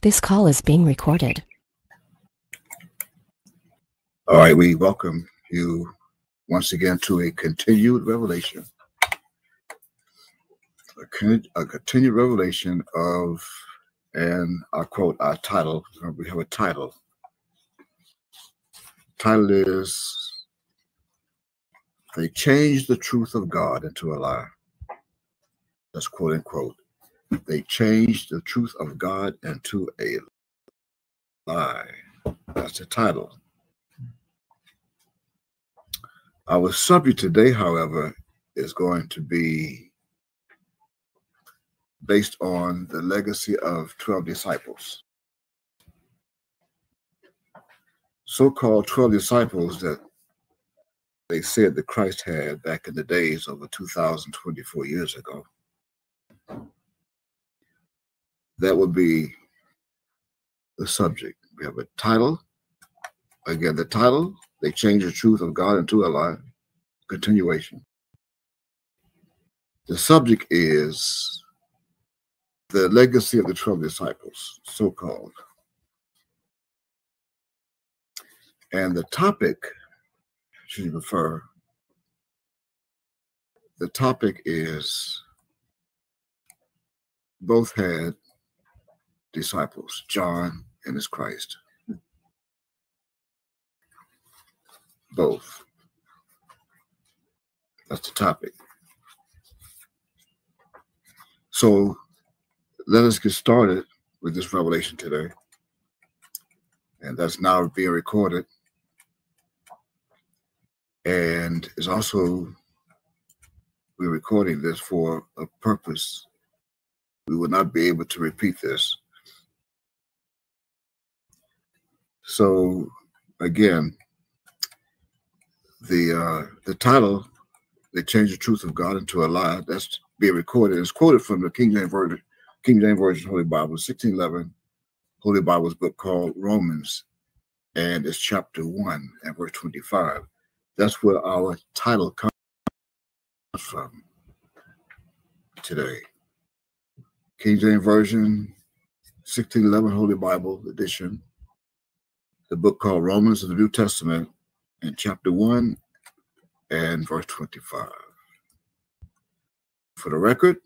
This call is being recorded. All right, we welcome you once again to a continued revelation. A continued revelation of, and I'll quote our title. We have a title. Title is, "They Changed the Truth of God into a Lie." That's quote unquote. They changed the truth of God into a lie. That's the title. Our subject today, however, is going to be based on the legacy of 12 disciples. So-called 12 disciples that they said that Christ had back in the days over 2,024 years ago. That would be the subject. We have a title. Again, the title, "They Changed the Truth of God into a Lie." Continuation. The subject is the legacy of the 12 disciples, so-called. And the topic, should you prefer, the topic is both had disciples, John and his Christ. Both. That's the topic. So let us get started with this revelation today. And that's now being recorded. And is also, we're recording this for a purpose. We will not be able to repeat this. So again, the title, "They Changed the Truth of God into a Lie," that's being recorded. It's quoted from the King James Version Holy Bible, 1611 Holy Bible's book called Romans, and it's chapter 1 and verse 25. That's where our title comes from today. King James Version, 1611 Holy Bible edition, the book called Romans of the New Testament, in chapter 1 and verse 25. For the record,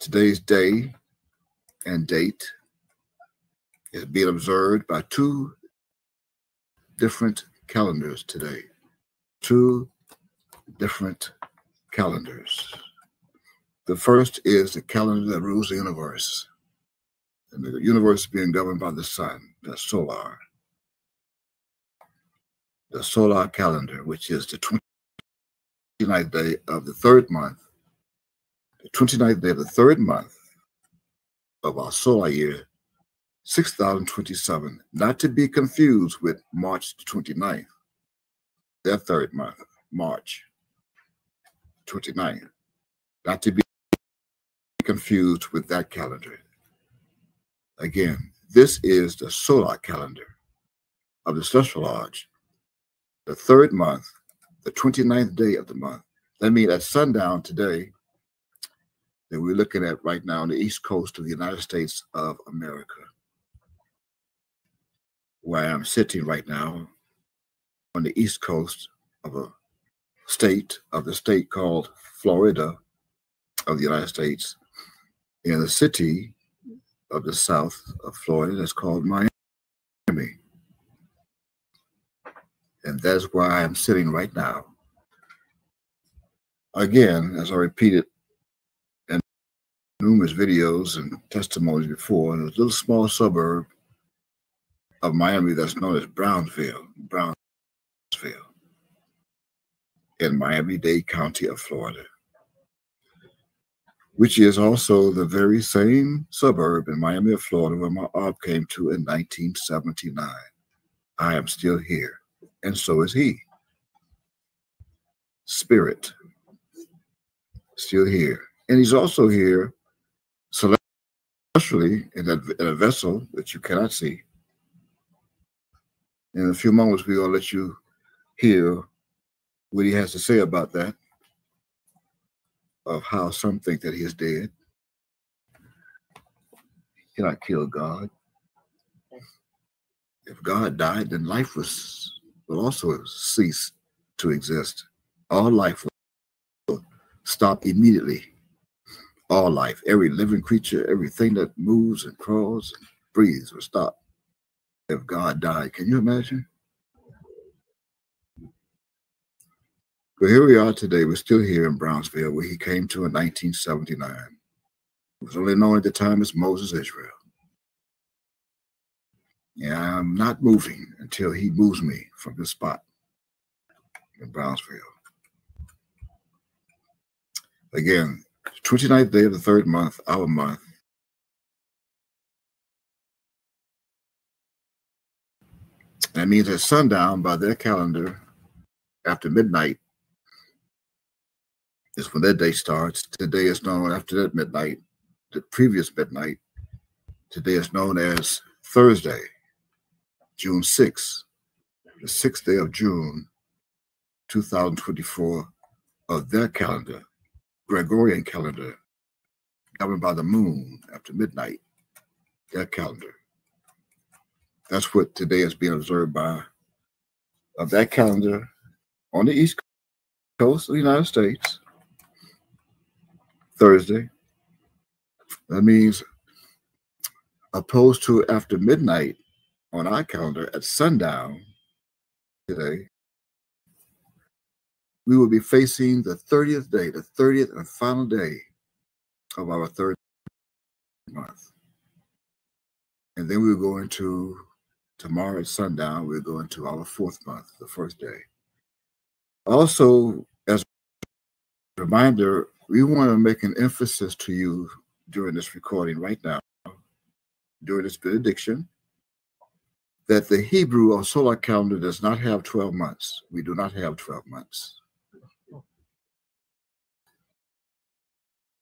today's day and date is being observed by two different calendars today. Two different calendars. The first is the calendar that rules the universe. And the universe is being governed by the sun, the solar. The solar calendar, which is the 29th day of the third month. The 29th day of the third month of our solar year, 6027, not to be confused with March 29th, that third month, March 29th, not to be confused with that calendar. Again, this is the solar calendar of the Celestial Lodge, the third month, the 29th day of the month. That means at sundown today, that we're looking at right now on the east coast of the United States of America, where I'm sitting right now on the east coast of the state called Florida of the United States, in the city of the south of Florida that's called Miami. And that's where I am sitting right now. Again, as I repeated in numerous videos and testimonies before, there's a little small suburb of Miami that's known as Brownsville, in Miami-Dade County of Florida, which is also the very same suburb in Miami of Florida where my aunt came to in 1979. I am still here, and so is he. Spirit, still here. And he's also here celestially in a vessel that you cannot see. In a few moments, we're going to let you hear what he has to say about that, of how some think that he is dead. Cannot kill God. If God died, then life will also cease to exist. All life will stop immediately. All life, every living creature, everything that moves and crawls and breathes will stop if God died. Can you imagine? But here we are today. We're still here in Brownsville, where he came to in 1979. It was only known at the time as Moses, Israel. Yeah, I'm not moving until he moves me from this spot in Brownsville. Again, 29th day of the third month, our month. That means at sundown by their calendar, after midnight, is when that day starts. Today is known after that midnight, the previous midnight. Today is known as Thursday, June 6th, the 6th day of June, 2024 of their calendar, Gregorian calendar, governed by the moon after midnight, their calendar. That's what today is being observed by of that calendar on the East Coast of the United States. Thursday. That means opposed to after midnight on our calendar at sundown today, we will be facing the 30th day, the 30th and final day of our third month. And then we'll go into tomorrow at sundown, we'll go into our fourth month, the first day. Also, as a reminder, we want to make an emphasis to you during this recording right now, during this benediction, that the Hebrew or solar calendar does not have 12 months. We do not have 12 months.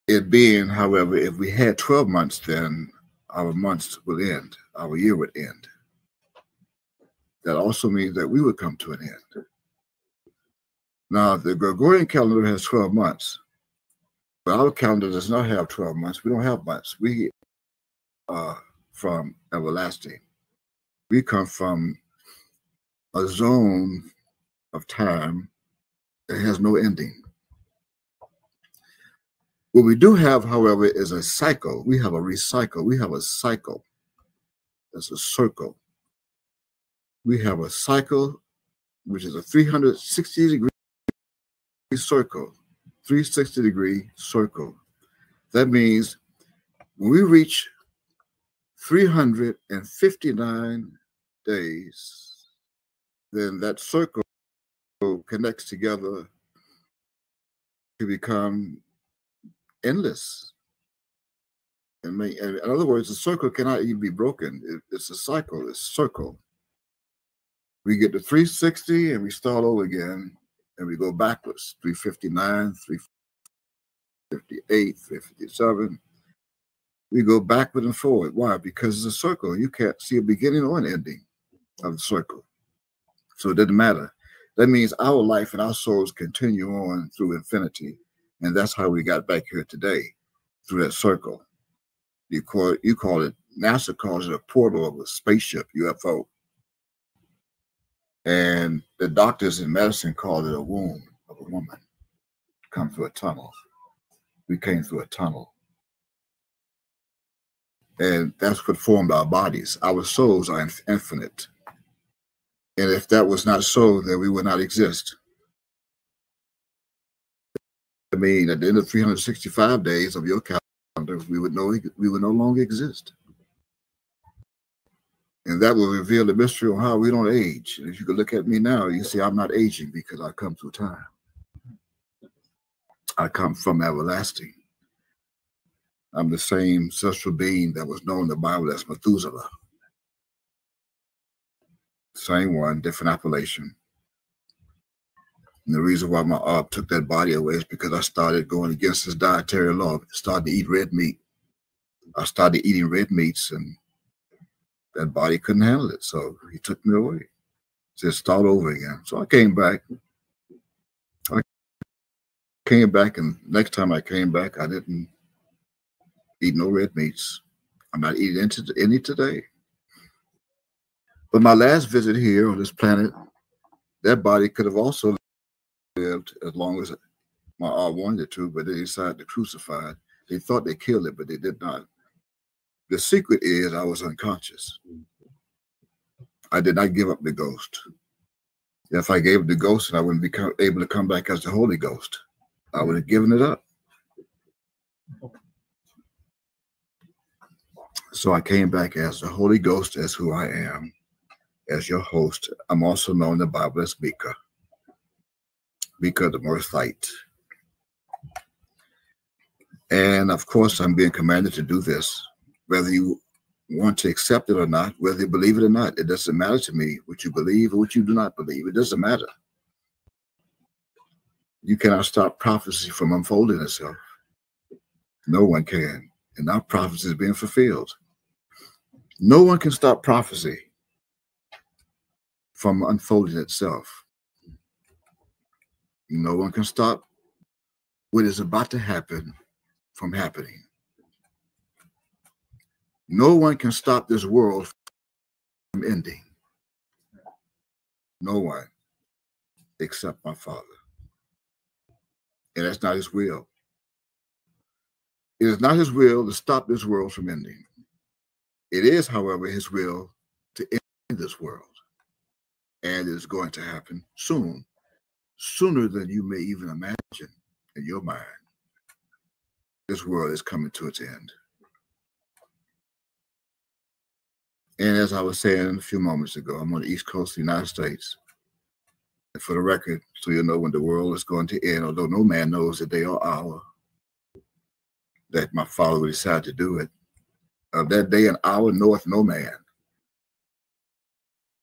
It being, however, if we had 12 months, then our months will end, our year would end. That also means that we would come to an end. Now, the Gregorian calendar has 12 months, but our calendar does not have 12 months. We don't have months. We are from everlasting. We come from a zone of time that has no ending. What we do have, however, is a cycle. We have a recycle. We have a cycle. That's a circle. We have a cycle, which is a 360-degree circle, 360-degree circle. That means when we reach 359 days, then that circle connects together to become endless. In other words, the circle cannot even be broken. It's a cycle. It's a circle. We get to 360 and we start over again, and we go backwards. 359, 358, 357. We go backward and forward. Why? Because it's a circle. You can't see a beginning or an ending of the circle. So it doesn't matter. That means our life and our souls continue on through infinity. And that's how we got back here today, through that circle. You call it, NASA calls it a portal of a spaceship, UFO. And the doctors in medicine call it a womb of a woman. Come through a tunnel. We came through a tunnel. And that's what formed our bodies. Our souls are infinite. And if that was not so, then we would not exist. I mean, at the end of 365 days of your calendar, we would no longer exist. And that will reveal the mystery of how we don't age. And if you could look at me now, you see I'm not aging because I come through time. I come from everlasting. I'm the same celestial being that was known in the Bible as Methuselah. Same one, different appellation. And the reason why my Ab took that body away is because I started going against his dietary law. I started to eat red meat. I started eating red meats, and that body couldn't handle it. So he took me away. Said, start over again. So I came back. And next time I came back, I didn't eat no red meats. I'm not eating into any today. But my last visit here on this planet, that body could have also lived as long as my art wanted it to, but they decided to crucify it. They thought they killed it, but they did not. The secret is I was unconscious. I did not give up the ghost. If I gave up the ghost, I wouldn't be able to come back as the Holy Ghost. I would have given it up. So I came back as the Holy Ghost, as who I am, as your host. I'm also known in the Bible as Mika. Mika the Mirthite. And of course, I'm being commanded to do this, whether you want to accept it or not, whether you believe it or not. It doesn't matter to me what you believe or what you do not believe. It doesn't matter. You cannot stop prophecy from unfolding itself. No one can. And now prophecy is being fulfilled. No one can stop prophecy from unfolding itself. No one can stop what is about to happen from happening. No one can stop this world from ending. No one except my Father. And that's not his will. It is not his will to stop this world from ending. It is, however, his will to end this world. And it is going to happen soon, sooner than you may even imagine in your mind. This world is coming to its end. And as I was saying a few moments ago, I'm on the East Coast of the United States. And for the record, so you'll know when the world is going to end, although no man knows the day or hour that my Father will decide to do it. Of that day and hour knoweth no man.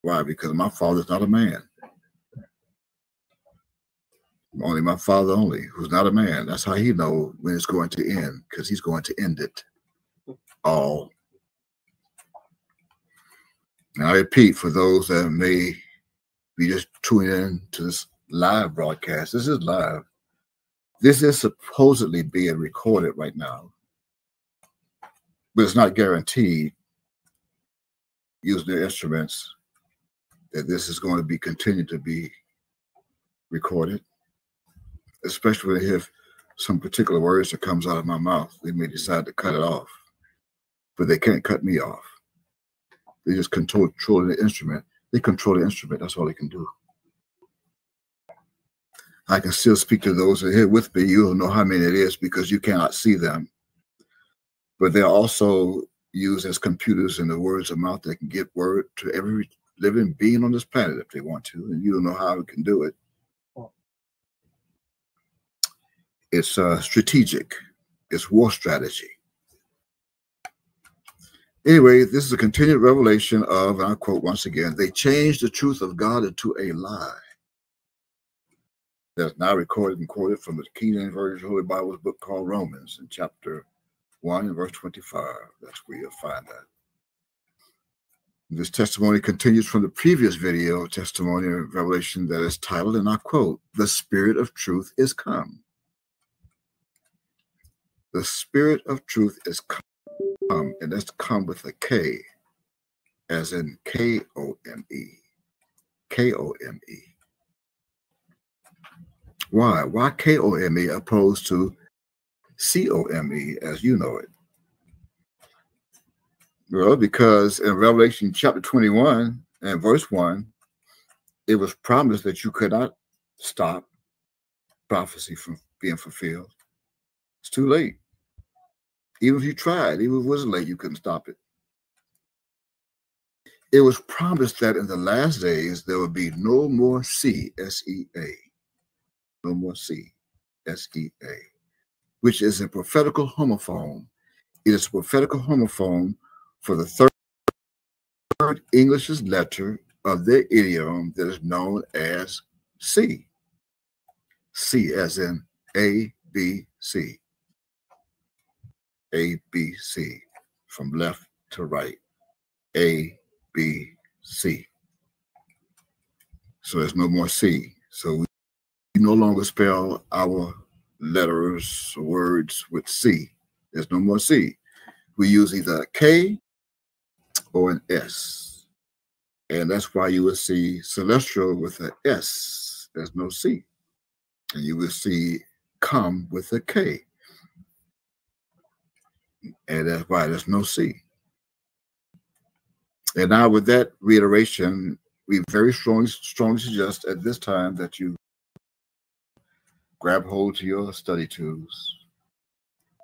Why? Because my Father is not a man. Only my Father only, who's not a man. That's how he knows when it's going to end, because he's going to end it all. And I repeat, for those that may be just tuning in to this live broadcast, this is live. This is supposedly being recorded right now, but it's not guaranteed, using their instruments, that this is going to be continued to be recorded, especially if some particular words that comes out of my mouth, they may decide to cut it off, but they can't cut me off. They just control the instrument. They control the instrument. That's all they can do. I can still speak to those that are here with me. You don't know how many it is because you cannot see them. But they're also used as computers in the words of mouth that can give word to every living being on this planet if they want to. And you don't know how it can do it. It's strategic. It's war strategy. Anyway, this is a continued revelation of, and I quote once again, they changed the truth of God into a lie. That's now recorded and quoted from the King James Version Holy Bible's book called Romans in chapter 1 and verse 25. That's where you'll find that. This testimony continues from the previous video testimony of revelation that is titled, and I quote, "The Spirit of Truth is come." The Spirit of Truth is come, and that's come with a K, as in K-O-M-E. K-O-M-E. Why? Why K-O-M-E opposed to C-O-M-E as you know it? Well, because in Revelation chapter 21 and verse 1, it was promised that you could not stop prophecy from being fulfilled. It's too late. Even if you tried, even if it was late, you couldn't stop it. It was promised that in the last days, there would be no more C, S-E-A. No more C, S-E-A, which is a prophetical homophone. It is a prophetical homophone for the third English letter of their idiom that is known as C. C as in A, B, C. A, B, C. From left to right. A, B, C. So there's no more C. So we no longer spell our letters or words with C. There's no more C. we use either a K or an S. And that's why you will see celestial with an S. There's no C. And you will see come with a K. And that's why there's no C. And now with that reiteration, we very strongly suggest at this time that you grab hold to your study tools.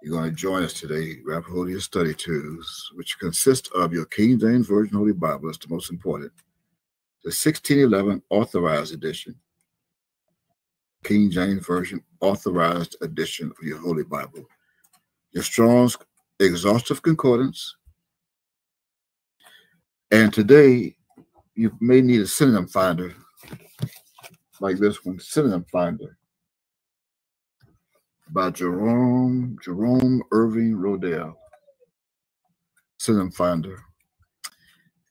You're going to join us today. Grab hold of your study tools, which consist of your King James Version Holy Bible. That's the most important. The 1611 Authorized Edition. King James Version Authorized Edition of your Holy Bible. Your Strong's Exhaustive Concordance. And today, you may need a synonym finder like this one, Synonym Finder by Jerome Irving Rodell. Synonym Finder.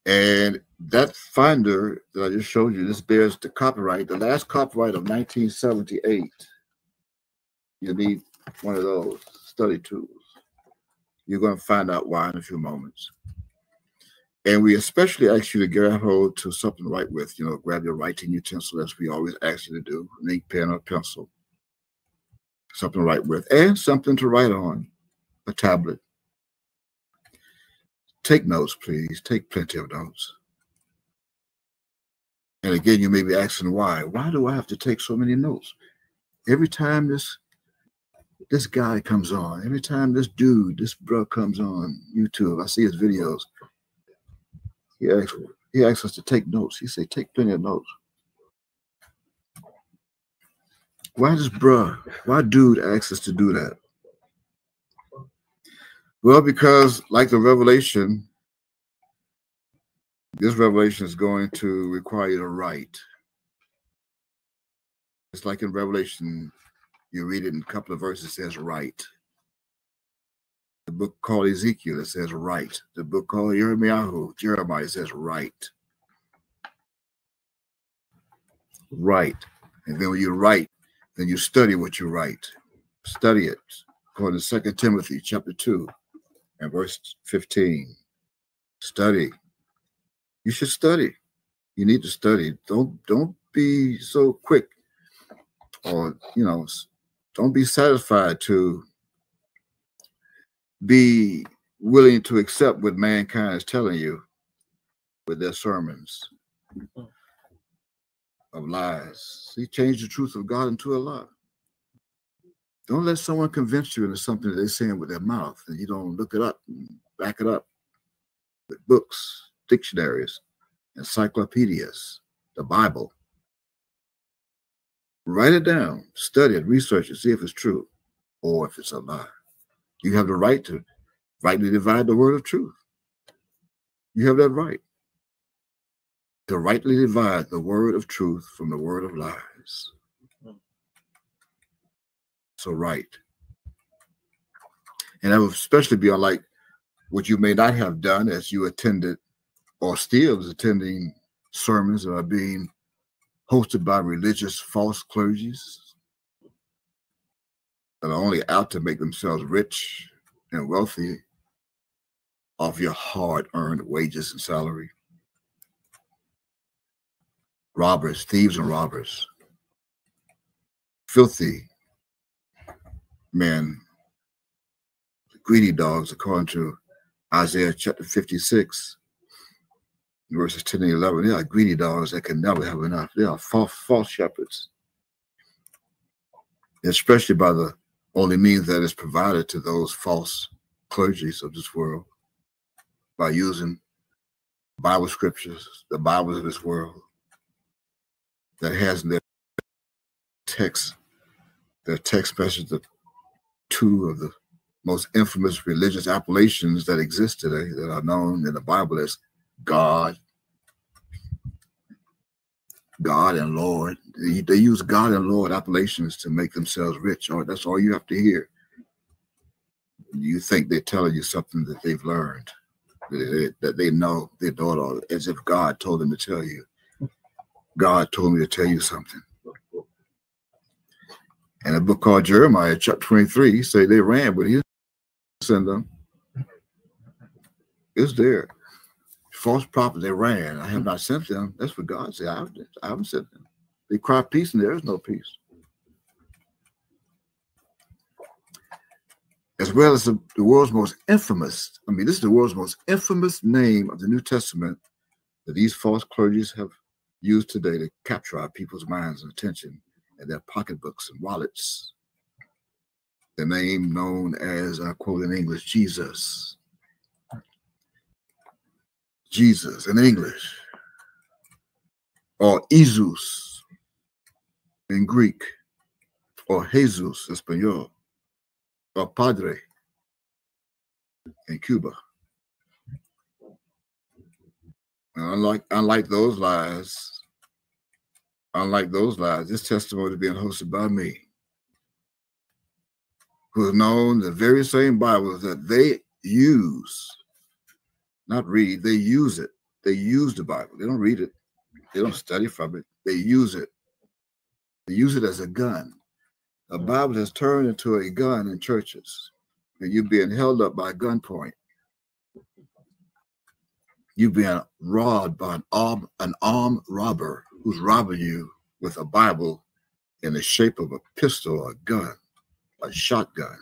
And that finder that I just showed you, this bears the copyright, the last copyright of 1978. You need one of those study tools. You're going to find out why in a few moments. And we especially ask you to grab hold to something to write with. You know, grab your writing utensil, as we always ask you to do, an ink pen or pencil. Something to write with, and something to write on, a tablet. Take notes, please. Take plenty of notes. And again, you may be asking why. Why do I have to take so many notes? Every time this guy comes on, every time this bro comes on YouTube, I see his videos. He asks us to take notes. He say, take plenty of notes. Why dude asks us to do that? Well, because like the revelation, this revelation is going to require you to write. It's like in Revelation, you read it in a couple of verses, it says write. The book called Ezekiel, it says write. The book called Jeremiah, it says write. Write. And then when you write, then you study what you write. Study it. According to 2 Timothy chapter 2 and verse 15. Study. You should study. You need to study. Don't be so quick, or don't be satisfied to be willing to accept what mankind is telling you with their sermons of lies. See, change the truth of God into a lie. Don't let someone convince you into something that they're saying with their mouth, and you don't look it up and back it up with books, dictionaries, encyclopedias, the Bible. Write it down, study it, research it, see if it's true or if it's a lie. You have the right to rightly divide the word of truth. You have that right to rightly divide the word of truth from the word of lies. So write. And that would especially be unlike what you may not have done as you attended or still is attending sermons that are being hosted by religious false clergies that are only out to make themselves rich and wealthy off your hard-earned wages and salary. Robbers, thieves and robbers. Filthy men. Greedy dogs, according to Isaiah chapter 56, verses 10 and 11. They are greedy dogs that can never have enough. They are false shepherds. Especially by the only means that is provided to those false clergies of this world, by using Bible scriptures, the Bibles of this world, that has in their text message the two of the most infamous religious appellations that exist today that are known in the Bible as God and Lord. They use God and Lord appellations to make themselves rich. Or that's all you have to hear. You think they're telling you something that they've learned, that they know it all, as if God told them to tell you. God told me to tell you something. And a book called Jeremiah, chapter 23, say they ran, but he didn't send them. It's there. False prophets, they ran. I have not sent them. That's what God said. I haven't sent them. They cry peace, and there is no peace. As well as the world's most infamous, this is the world's most infamous name of the New Testament that these false clergies have used today to capture our people's minds and attention and their pocketbooks and wallets. The name known as, I quote in English, Jesus. Jesus in English, or Jesus in Greek, or Jesus Espanol, or Padre in Cuba. And unlike those lies, this testimony is being hosted by me, who have known the very same Bibles that they use, not read, they use it. They use the Bible. They don't read it. They don't study from it. They use it. They use it as a gun. The Bible has turned into a gun in churches, and you're being held up by gunpoint. You're being robbed by an armed robber who's robbing you with a Bible in the shape of a pistol or a gun, a shotgun.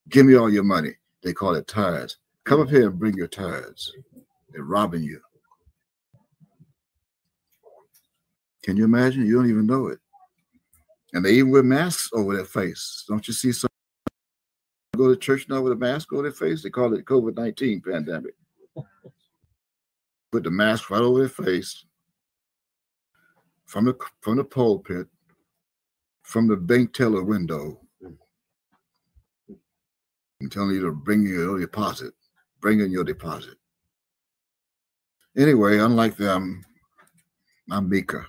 Give me all your money. They call it tithes. Come up here and bring your tithes. They're robbing you. Can you imagine? You don't even know it. And they even wear masks over their face. Don't you see some go to church now with a mask over their face? They call it COVID-19 pandemic. Put the mask right over their face, from the pulpit, from the bank teller window, and telling you to bring your deposit. Bring in your deposit. Anyway, unlike them, I'm Micah,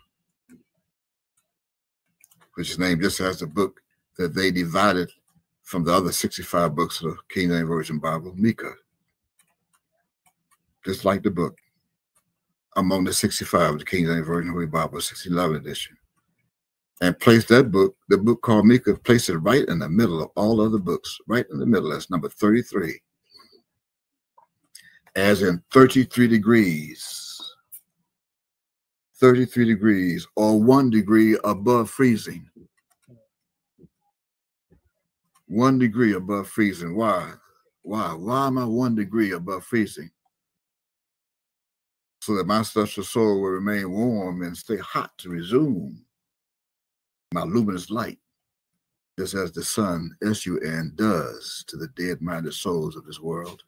which is named just as the book that they divided from the other 65 books of the King James Version Bible, Micah. Just like the book. Among the 65 of the King James Version Holy Bible, 1611 edition. And place that book, the book called Micah, place it right in the middle of all other books, right in the middle. That's number 33. As in 33 degrees. 33 degrees, or 1 degree above freezing. 1 degree above freezing. Why? Why am I 1 degree above freezing? So that my celestial soul will remain warm and stay hot to resume my luminous light, just as the sun, S-U-N, does to the dead-minded souls of this world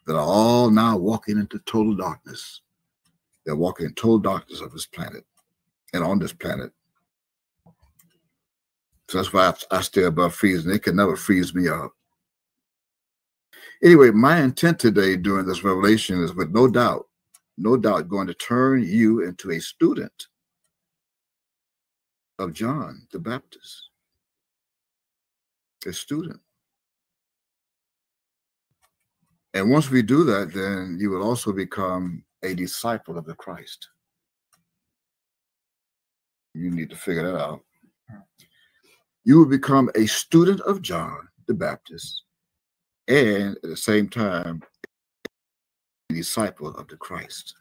that are all now walking into total darkness. They're walking in total darkness of this planet and on this planet. So that's why I stay above freezing. They can never freeze me up. Anyway, my intent today during this revelation is with no doubt going to turn you into a student of John the Baptist. A student. And once we do that, then you will also become a disciple of the Christ. You need to figure that out. You will become a student of John the Baptist, and at the same time, a disciple of the Christ.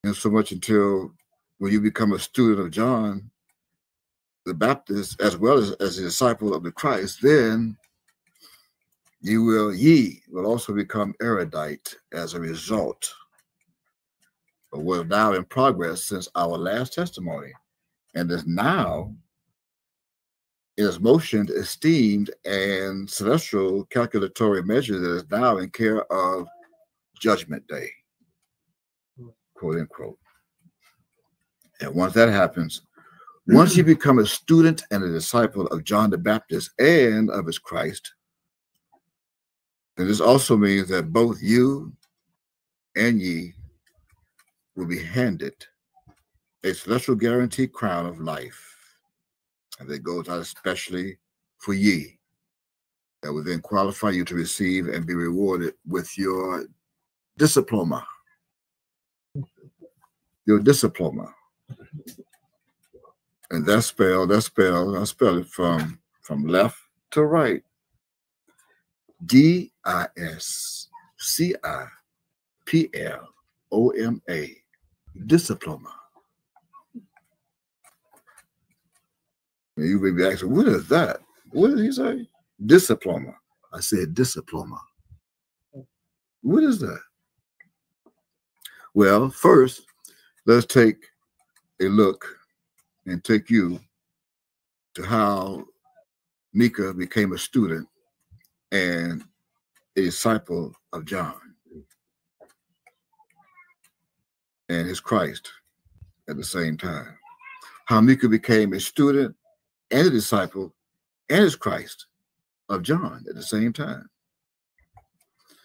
And so much until when you become a student of John the Baptist, as well as a disciple of the Christ, then ye will also become erudite as a result of what is now in progress since our last testimony, and is now is motioned, esteemed, and celestial calculatory measure that is now in care of Judgment Day, quote unquote. And once that happens, once you become a student and a disciple of John the Baptist and of his Christ, then this also means that both you and ye will be handed a celestial guaranteed crown of life. And that goes out especially for ye, that will then qualify you to receive and be rewarded with your diploma. Your diploma. And that's spelled, I spell it from left to right. D-I-S-C-P-L-O-M-A. Diploma. Diploma. And you may be asking, what is that? What did he say? Diploma. I said diploma. What is that? Well, first, let's take a look and take you to how Micah became a student and a disciple of John and his Christ at the same time. How Micah became a student and a disciple and his Christ of John at the same time.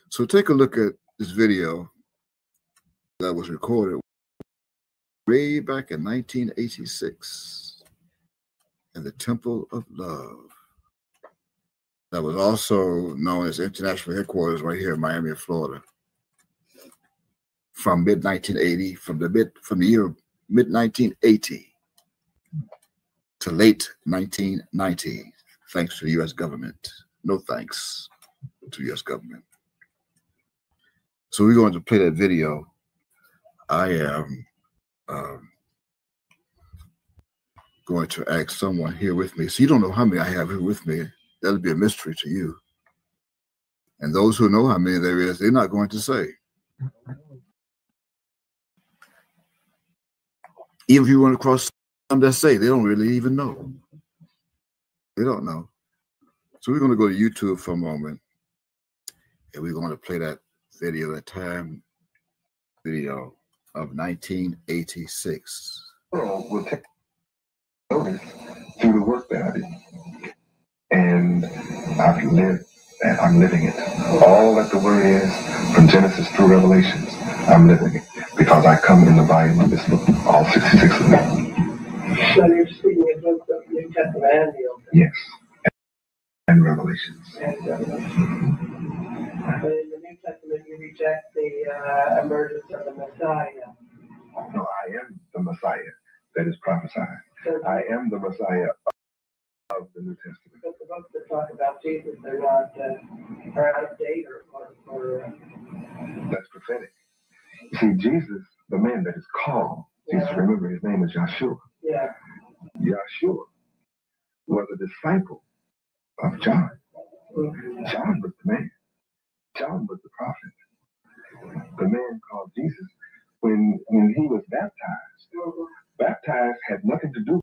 So take a look at this video that was recorded way back in 1986 in the Temple of Love. That was also known as International Headquarters right here in Miami, Florida. From mid-1980, from the year mid-1980 to late 1990, thanks to the U.S. government. No thanks to the U.S. government. So we're going to play that video. I am going to ask someone here with me. So you don't know how many I have here with me. That'll be a mystery to you. And those who know how many there is, they're not going to say. Even if you run across some that say, they don't really even know. They don't know. So we're going to go to YouTube for a moment. And we're going to play that video, that time video of 1986. Will take notice through the work that I do. And I've lived and I'm living it. All that the word is, from Genesis through Revelations, I'm living it. Because I come in the volume of this book, all 66 of them. So you're speaking of both the New Testament and the Old Testament? Yes. And Revelations. And But in the New Testament, you reject the emergence of the Messiah. No, I am the Messiah that is prophesied. I am the Messiah of the New Testament. But the books that talk about Jesus, they're not are out of date or That's prophetic. You see, Jesus, the man that is called, Jesus, remember his name is Yahshua. Yeah. Yahshua was a disciple of John. John was the man. John was the prophet. The man called Jesus, when he was baptized had nothing to do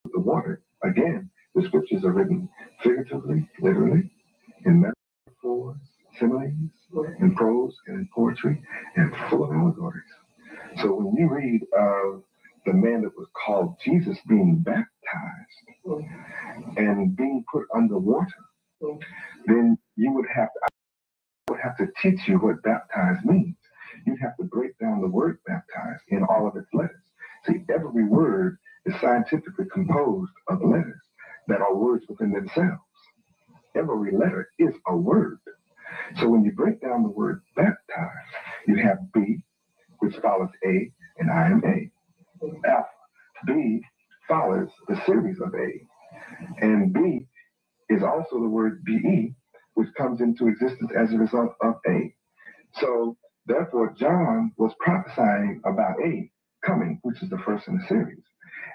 with the water. Again, the scriptures are written figuratively, literally, in metaphors, similes, in prose, and in poetry, and full of allegories. So when you read of the man that was called Jesus being baptized and being put under water, then you would have to teach you what baptized means. You'd have to break down the word baptized in all of its letters. See, every word is scientifically composed of letters that are words within themselves. Every letter is a word. So when you break down the word baptized, you have B, which follows A, and I am A. Alpha. B follows the series of A. And B is also the word BE, which comes into existence as a result of A. So therefore, John was prophesying about A coming, which is the first in the series.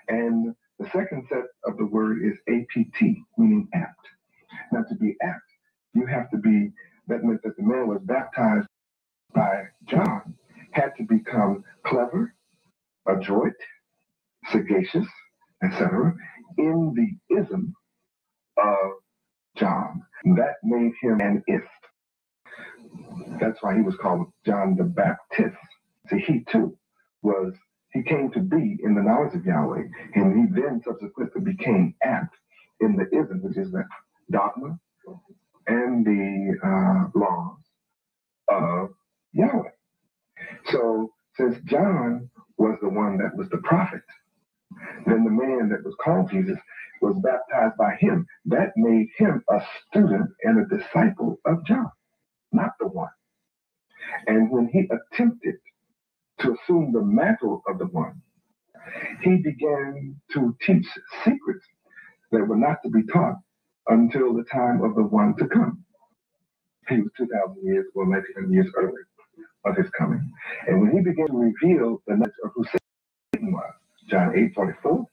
And the second set of the word is APT, meaning apt. Now, to be apt, you have to be, that meant that the man was baptized by John, had to become clever, adroit, sagacious, etc., in the ism of John. That made him an ist. That's why he was called John the Baptist. See, he too he came to be in the knowledge of Yahweh, and he then subsequently became apt in the ism, which is the dogma and the laws of Yahweh. So since John was the one that was the prophet, then the man that was called Jesus was baptized by him. That made him a student and a disciple of John, not the one. And when he attempted to assume the mantle of the one, he began to teach secrets that were not to be taught until the time of the one to come. He was 2,000 years, well, 1,900 years early of his coming. And when he began to reveal the knowledge of who Satan was, John 8:44,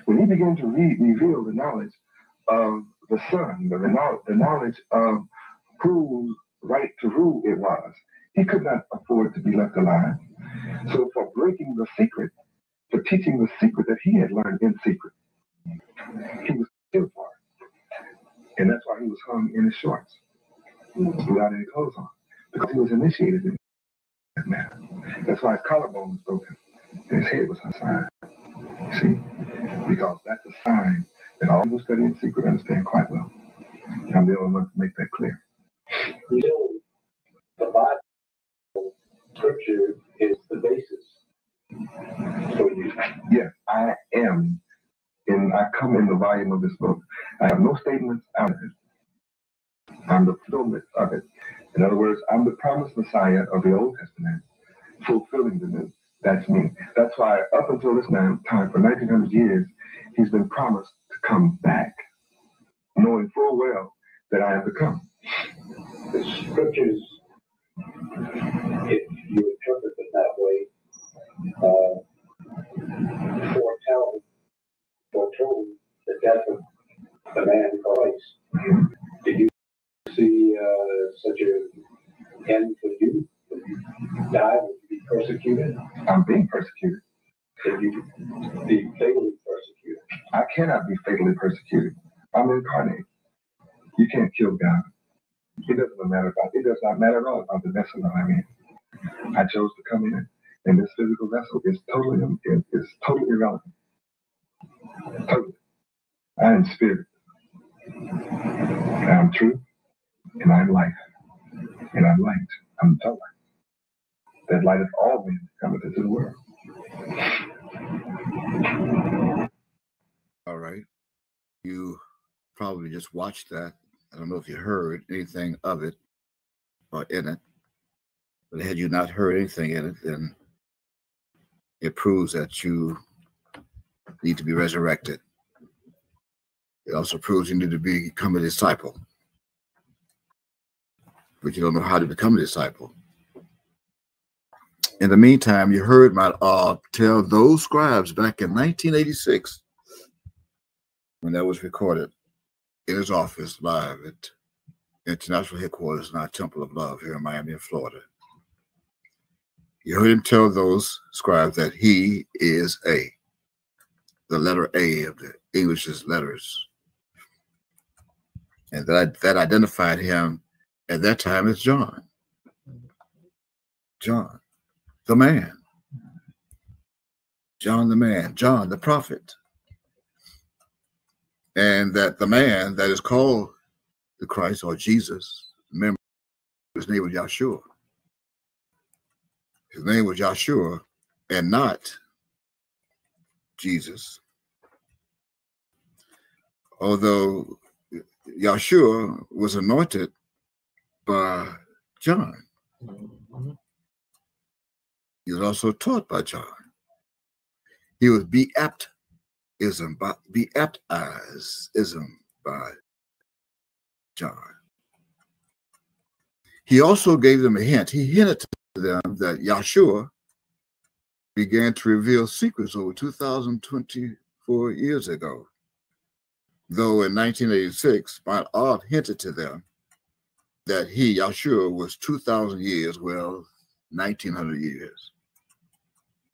when he began to reveal the knowledge of the Son, the knowledge of whose right to rule it was, he could not afford to be left alive. So for breaking the secret, for teaching the secret that he had learned in secret, he was killed for it. And that's why he was hung in his shorts, without any clothes on, because he was initiated in that manner. That's why his collarbone was broken and his head was unsigned. See? Because that's a sign that all who study in secret understand quite well. And I'm the only one to make that clear. You know, the Bible scripture is the basis for you. Yes, I am. I come in the volume of this book. I have no statements out of it. I'm the fulfillment of it. In other words, I'm the promised Messiah of the Old Testament, fulfilling the new. That's me. That's why up until this time, for 1,900 years, he's been promised to come back, knowing full well that I am to come. The scriptures, if you interpret it that way, foretold the death of the man Christ. Did you see such an end for you? Would you die? Would you be persecuted? I'm being persecuted. Would you be fatally persecuted? I cannot be fatally persecuted. I'm incarnate. You can't kill God. It does not matter at all about the vessel that I'm in. I chose to come in, and this physical vessel is totally irrelevant. Totally. I am spirit. And I'm truth, and I'm life. And I'm light. I'm the light. That lighteth all men that cometh into the world. All right. You probably just watched that. I don't know if you heard anything of it or in it. But had you not heard anything in it, then it proves that you need to be resurrected. It also proves you need to become a disciple. But you don't know how to become a disciple. In the meantime, you heard my tell those scribes back in 1986, when that was recorded in his office live at International Headquarters in our Temple of Love here in Miami, Florida. You heard him tell those scribes that he is the letter A of the English's letters. And that identified him at that time as John. John, the man. John the man. John the prophet. And that the man that is called the Christ or Jesus, remember his name was Yahshua. His name was Yahshua and not Jesus. Although Yahshua was anointed by John. He was also taught by John. He was baptized by John. He also gave them a hint. He hinted to them that Yahshua began to reveal secrets over 2,024 years ago. Though in 1986, Mount Olive hinted to them that he, Yahshua, was 2,000 years, well, 1,900 years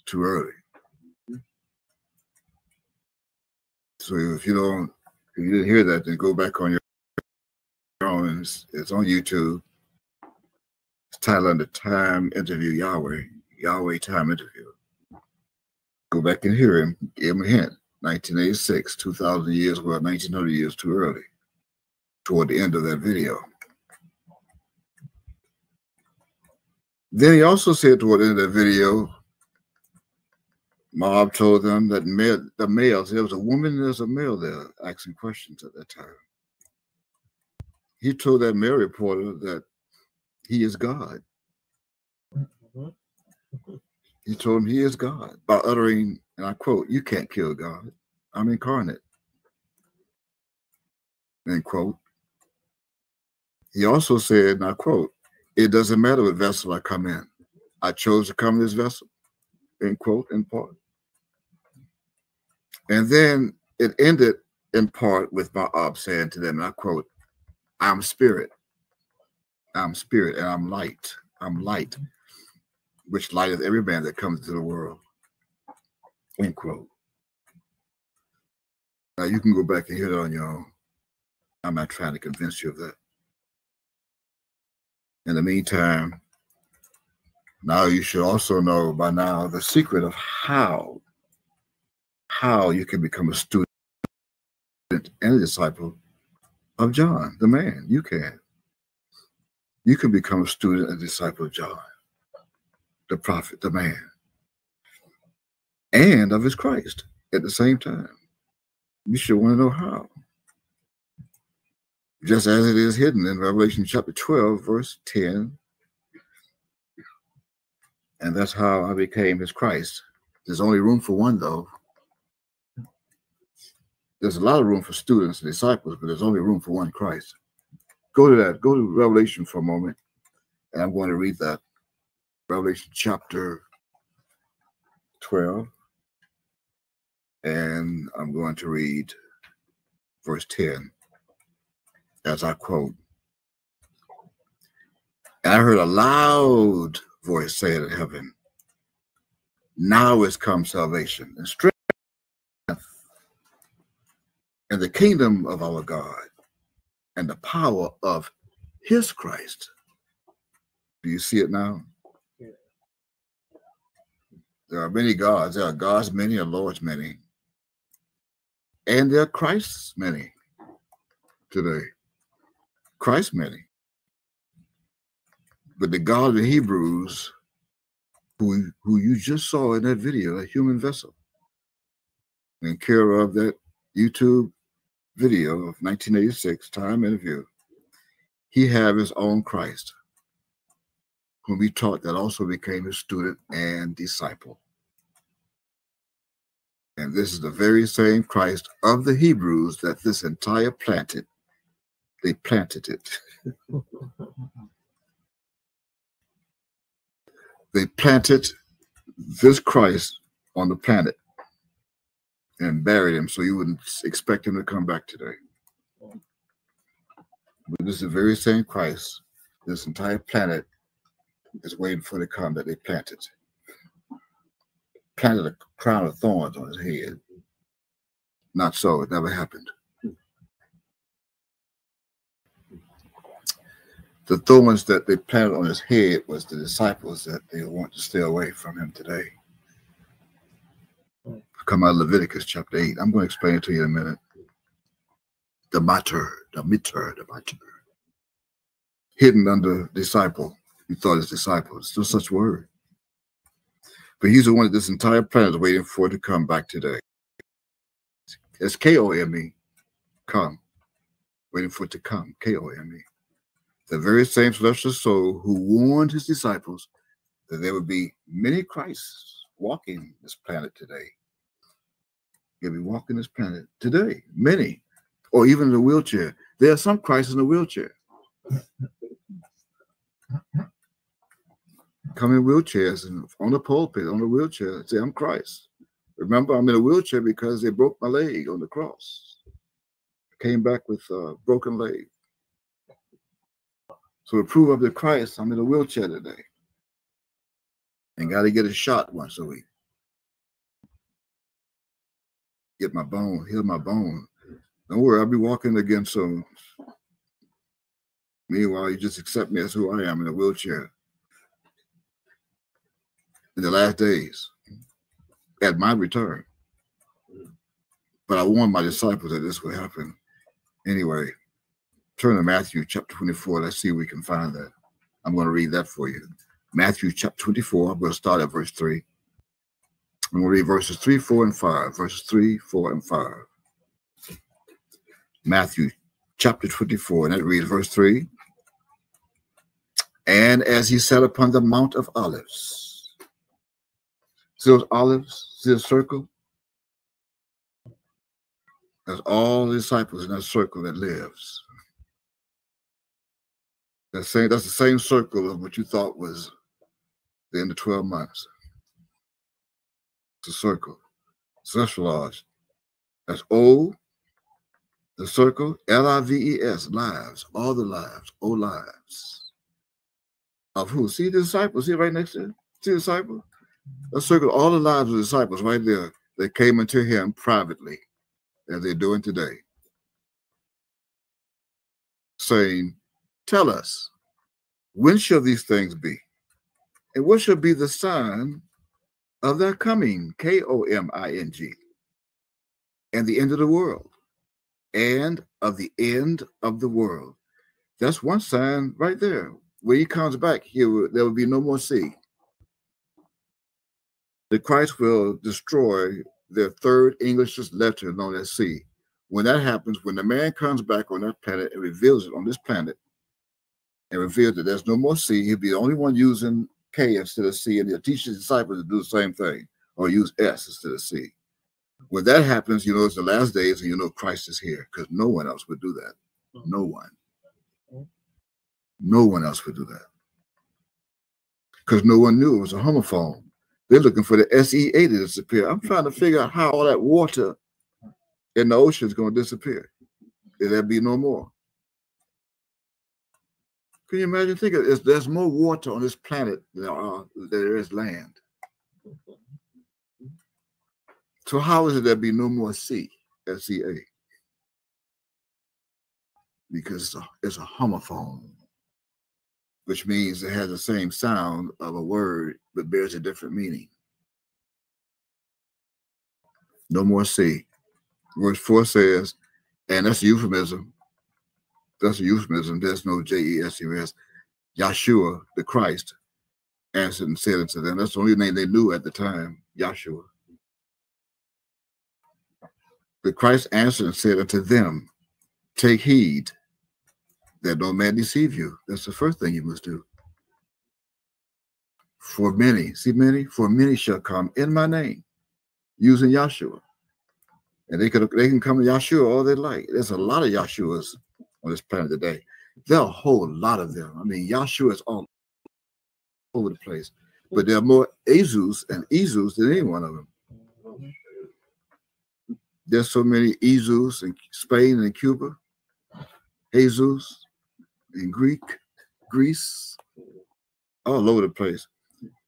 too early. So if you didn't hear that, then go back on your own. It's on YouTube. It's titled The Time Interview Yahweh Time Interview. Go back and hear him. Give him a hint. 1986, 2,000 years, well, 1,900 years too early. Toward the end of that video. Then he also said toward the end of that video, Mob told them that the males, there was a woman and there's a male there asking questions at that time. He told that male reporter that he is God. He told him he is God by uttering, and I quote, "You can't kill God. I'm incarnate." End quote. He also said, and I quote, "It doesn't matter what vessel I come in. I chose to come in this vessel," end quote, in part. And then it ended in part with my op saying to them, and I quote, I'm spirit, and I'm light. I'm light, which lighteth every man that comes into the world," end quote. Now you can go back and hear it on your own. I'm not trying to convince you of that. In the meantime, now you should also know by now the secret of how you can become a student and a disciple of John, the man. You can. You can become a student and disciple of John, the prophet, the man, and of his Christ at the same time. You should want to know how. Just as it is hidden in Revelation chapter 12, verse 10. And that's how I became his Christ. There's only room for one, though. There's a lot of room for students and disciples, but there's only room for one Christ. Go to that. Go to Revelation for a moment. And I'm going to read that. Revelation chapter 12. And I'm going to read verse 10 as I quote. "And I heard a loud voice saying in heaven, now is come salvation and strength and the kingdom of our God and the power of his Christ." Do you see it now? Yeah. There are many gods. There are gods many and lords many. And there are Christs many today. Christ many. But the God of the Hebrews, who you just saw in that video, a human vessel, in care of that YouTube video of 1986 Time Interview, he have his own Christ, whom he taught, that also became his student and disciple. And this is the very same Christ of the Hebrews that this entire planted. They planted it. They planted this Christ on the planet and buried him so you wouldn't expect him to come back today. But this is the very same Christ. This entire planet is waiting for the come that they planted. Planted a crown of thorns on his head. Not so. It never happened. The thorns that they planted on his head was the disciples that they want to stay away from him today. Come out of Leviticus chapter 8. I'm going to explain it to you in a minute. The mater. Hidden under disciple. You thought his disciple. It's no such word. But he's the one that this entire planet is waiting for to come back today. It's K-O-M-E. Come. Waiting for it to come. K-O-M-E. The very same celestial soul who warned his disciples that there would be many Christs walking this planet today. You'll be walking this planet today. Many. Or even in a wheelchair. There are some Christs in a wheelchair. Come in wheelchairs and on the pulpit, on the wheelchair, say, I'm Christ. Remember, I'm in a wheelchair because they broke my leg on the cross. I came back with a broken leg. So to prove up to Christ, I'm in a wheelchair today. And got to get a shot once a week. Get my bone, heal my bone. Don't worry, I'll be walking again soon. Meanwhile, you just accept me as who I am in a wheelchair. In the last days, at my return. But I warned my disciples that this would happen. Anyway, turn to Matthew chapter 24. Let's see if we can find that. I'm going to read that for you. Matthew chapter 24. I'm going to start at verse 3. I'm going to read verses 3, 4, and 5. Verses 3, 4, and 5. Matthew chapter 24. And that reads verse 3. And as he sat upon the Mount of Olives. See those olives? See the circle? That's all the disciples in that circle that lives. That's the same circle of what you thought was the end of 12 months. It's a circle. Celestial large. That's O, the circle, L-I-V-E-S, lives, all the lives, O lives. Of who? See the disciples, see right next to it? See the disciple? That circle, all the lives of the disciples right there. They came into him privately, as they're doing today, saying, tell us, when shall these things be? And what shall be the sign of their coming, K-O-M-I-N-G, and the end of the world, and of the end of the world. That's one sign right there. When he comes back, there will be no more sea. The Christ will destroy the third English's letter known as sea. When that happens, when the man comes back on that planet and reveals it on this planet, and reveals that there's no more sea, he'll be the only one using K instead of C, and he'll teach his disciples to do the same thing, or use S instead of C. When that happens, you know it's the last days, and you know Christ is here, because no one else would do that. No one. No one else would do that. Because no one knew it was a homophone. They're looking for the SEA to disappear. I'm trying to figure out how all that water in the ocean is going to disappear. There'll be no more. Can you imagine? Think of it, there's more water on this planet than there is land. So how is it there'll be no more sea, S-E-A? Because it's a homophone, which means it has the same sound of a word, but bears a different meaning. No more sea. Verse 4 says, and that's a euphemism. That's a euphemism. There's no J-E-S-U-S. Yahshua, the Christ, answered and said unto them. That's the only name they knew at the time, Yahshua. The Christ answered and said unto them, take heed that no man deceive you. That's the first thing you must do. For many, see many? For many shall come in my name, using Yahshua. And they can come to Yahshua all they like. There's a lot of Yahshuas on this planet today. There are a whole lot of them. I mean, Yahshua is all over the place. But there are more Azus and Ezus than any one of them. There's so many Ezus in Spain and Cuba, Jesus in Greece, all over the place.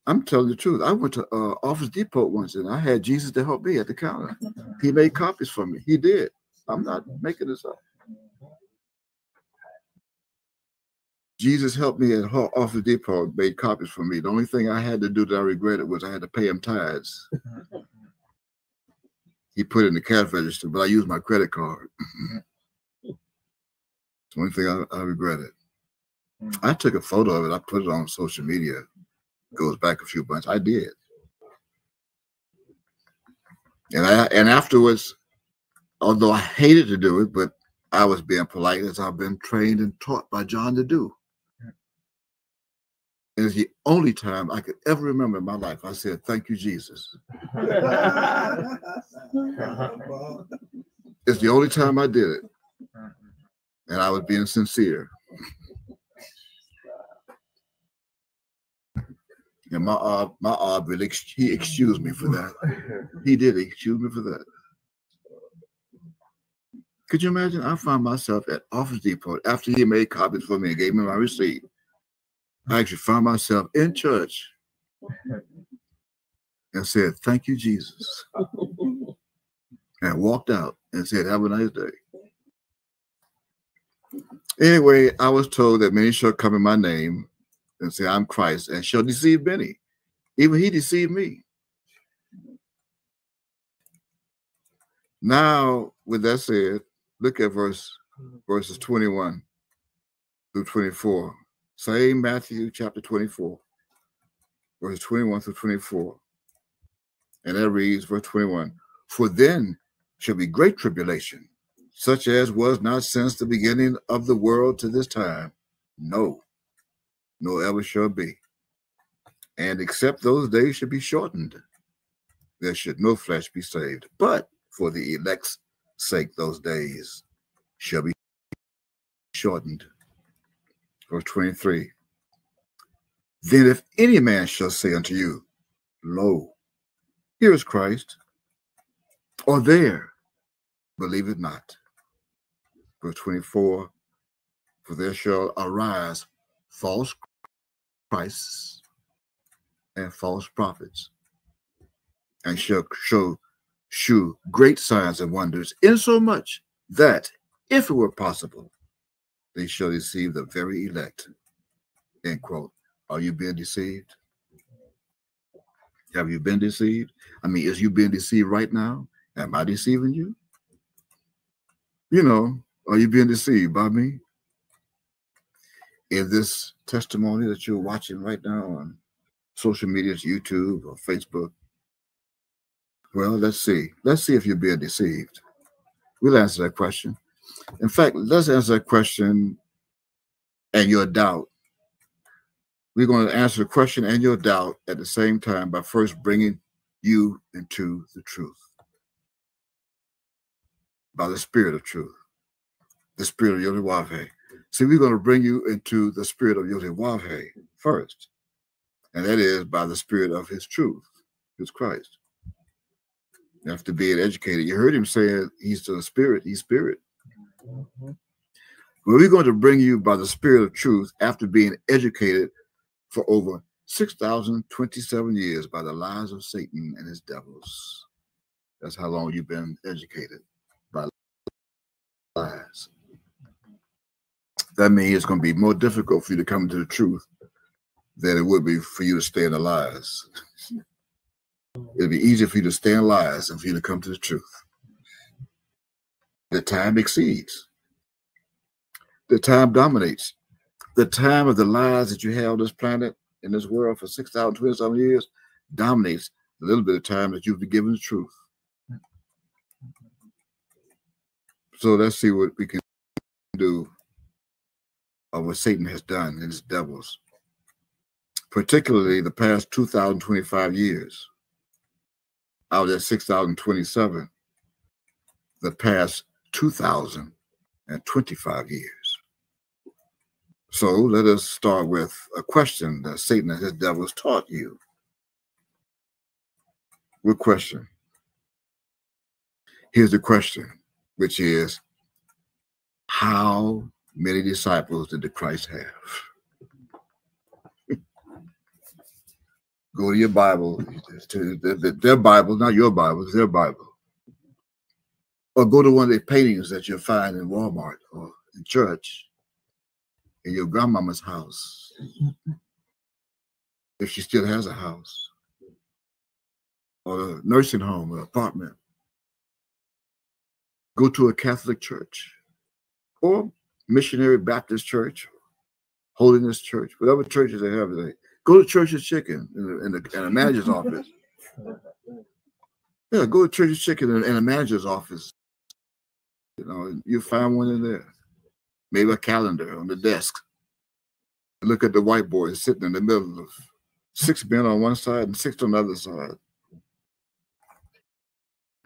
I'm telling the truth. I went to Office Depot once and I had Jesus to help me at the counter. He made copies for me. He did. I'm not making this up. Jesus helped me at Office Depot, made copies for me. The only thing I had to do that I regretted was I had to pay him tithes. He put it in the cash register, but I used my credit card. It's the only thing I regretted. I took a photo of it. I put it on social media. It goes back a few months. I did. And afterwards, although I hated to do it, but I was being polite as I've been trained and taught by John to do. And it's the only time I could ever remember in my life I said, thank you, Jesus. It's the only time I did it. And I was being sincere. And my really, he excused me for that. He did excuse me for that. Could you imagine? I found myself at Office Depot after he made copies for me and gave me my receipt. I actually found myself in church and said, thank you, Jesus. And walked out and said, have a nice day. Anyway, I was told that many shall come in my name and say, I'm Christ, and shall deceive many. Even he deceived me. Now, with that said, look at verses 21 through 24. Same Matthew chapter 24, verses 21 through 24. And that reads, verse 21, for then shall be great tribulation, such as was not since the beginning of the world to this time. No, nor ever shall be. And except those days should be shortened, there should no flesh be saved. But for the elect's sake, those days shall be shortened. Verse 23. Then if any man shall say unto you, Lo, here is Christ, or there, believe it not. Verse 24. For there shall arise false Christs and false prophets, and shall shew great signs and wonders, insomuch that, if it were possible, they shall deceive the very elect. End quote. Are you being deceived? Have you been deceived? I mean, is you being deceived right now? Am I deceiving you? You know, are you being deceived by me? In this testimony that you're watching right now on social media, YouTube or Facebook, well, let's see. Let's see if you're being deceived. We'll answer that question. In fact, let's answer that question and your doubt. We're going to answer the question and your doubt at the same time by first bringing you into the truth. By the spirit of truth. The spirit of Yodewahe. See, we're going to bring you into the spirit of Yodewahe first. And that is by the spirit of his truth, his Christ. After being educated, you heard him say he's the spirit, he's spirit. Well, we're going to bring you by the spirit of truth after being educated for over 6,027 years by the lies of Satan and his devils. That's how long you've been educated, by lies. That means it's going to be more difficult for you to come to the truth than it would be for you to stay in the lies. It'll be easier for you to stay in lies than for you to come to the truth. The time exceeds. The time dominates. The time of the lies that you have on this planet, in this world for 6,027 years, dominates a little bit of time that you've been given the truth. So let's see what we can do of what Satan has done and his devils, particularly the past 2,025 years. Out of that 6,027, the past 2,025 years. So let us start with a question that Satan and his devils taught you. What question? Here's the question, which is, how many disciples did the Christ have? Go to your Bible, to their Bible, not your Bible, it's their Bible. Or go to one of the paintings that you'll find in Walmart or in church, in your grandmama's house, if she still has a house, or a nursing home or apartment. Go to a Catholic church, or missionary Baptist church, holiness church, whatever churches they have today. Go to Church's Chicken in a manager's office. Yeah, go to Church's Chicken in a manager's office. You know, you find one in there. Maybe a calendar on the desk. Look at the whiteboard sitting in the middle of 6 men on one side and 6 on the other side.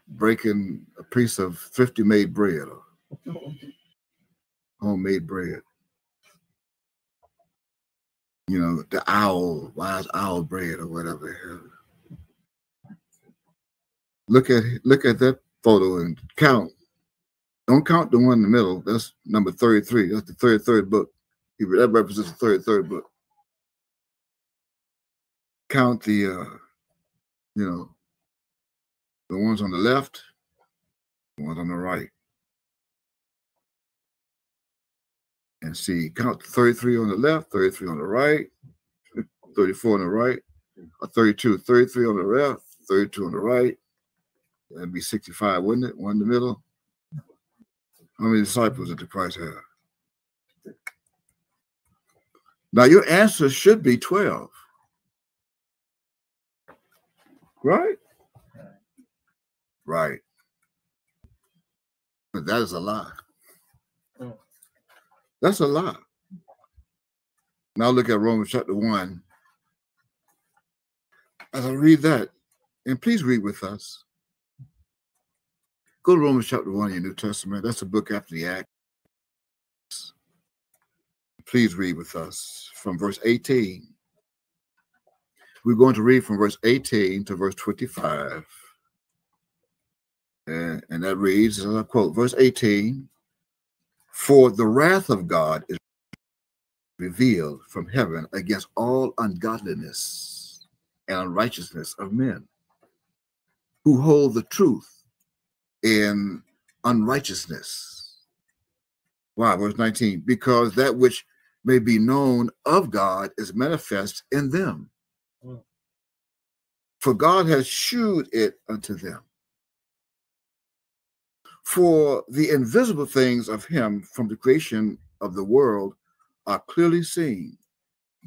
Breaking a piece of thrifty made bread or homemade bread. You know, the wise owl bread or whatever. Look at that photo and count. Don't count the one in the middle. That's number 33. That's the third book. That represents the third book. Count the the ones on the left, the ones on the right. And see, count 33 on the left, 33 on the right, 34 on the right, or 32, 33 on the left, 32 on the right. That'd be 65, wouldn't it? One in the middle. How many disciples did the Christ have? Now, your answer should be 12. Right? Right. But that is a lie. That's a lie. Now look at Romans chapter 1. As I read that, and please read with us. Go to Romans chapter 1 in your New Testament. That's a book after the Acts. please read with us from verse 18. We're going to read from verse 18 to verse 25. And that reads, as I quote, verse 18, "For the wrath of God is revealed from heaven against all ungodliness and unrighteousness of men, who hold the truth in unrighteousness." Wow, verse 19, "Because that which may be known of God is manifest in them. For God has shewed it unto them. For the invisible things of him from the creation of the world are clearly seen,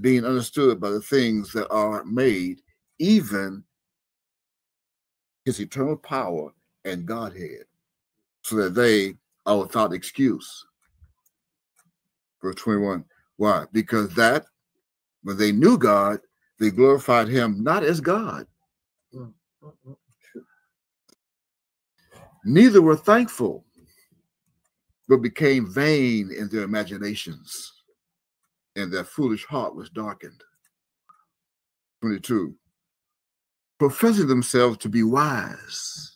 being understood by the things that are made, even his eternal power and Godhead, so that they are without excuse." Verse 21, why? "Because that when they knew God, they glorified him not as God, neither were thankful, but became vain in their imaginations, and their foolish heart was darkened." 22, "Professing themselves to be wise,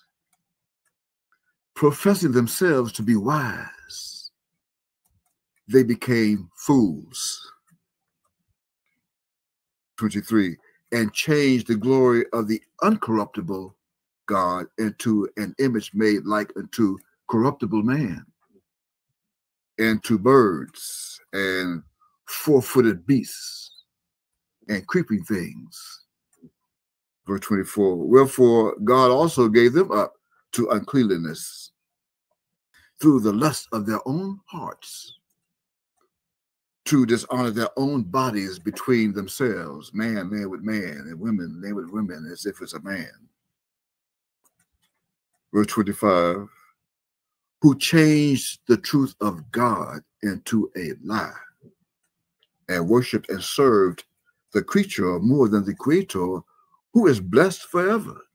they became fools." 23, "And changed the glory of the uncorruptible God into an image made like unto corruptible man, and to birds, and four-footed beasts, and creeping things." Verse 24, "Wherefore God also gave them up to uncleanness through the lust of their own hearts, to dishonor their own bodies between themselves, man lay with man, and women lay with women, as if it's a man." Verse 25, "Who changed the truth of God into a lie, and worshiped and served the creature more than the Creator, who is blessed forever."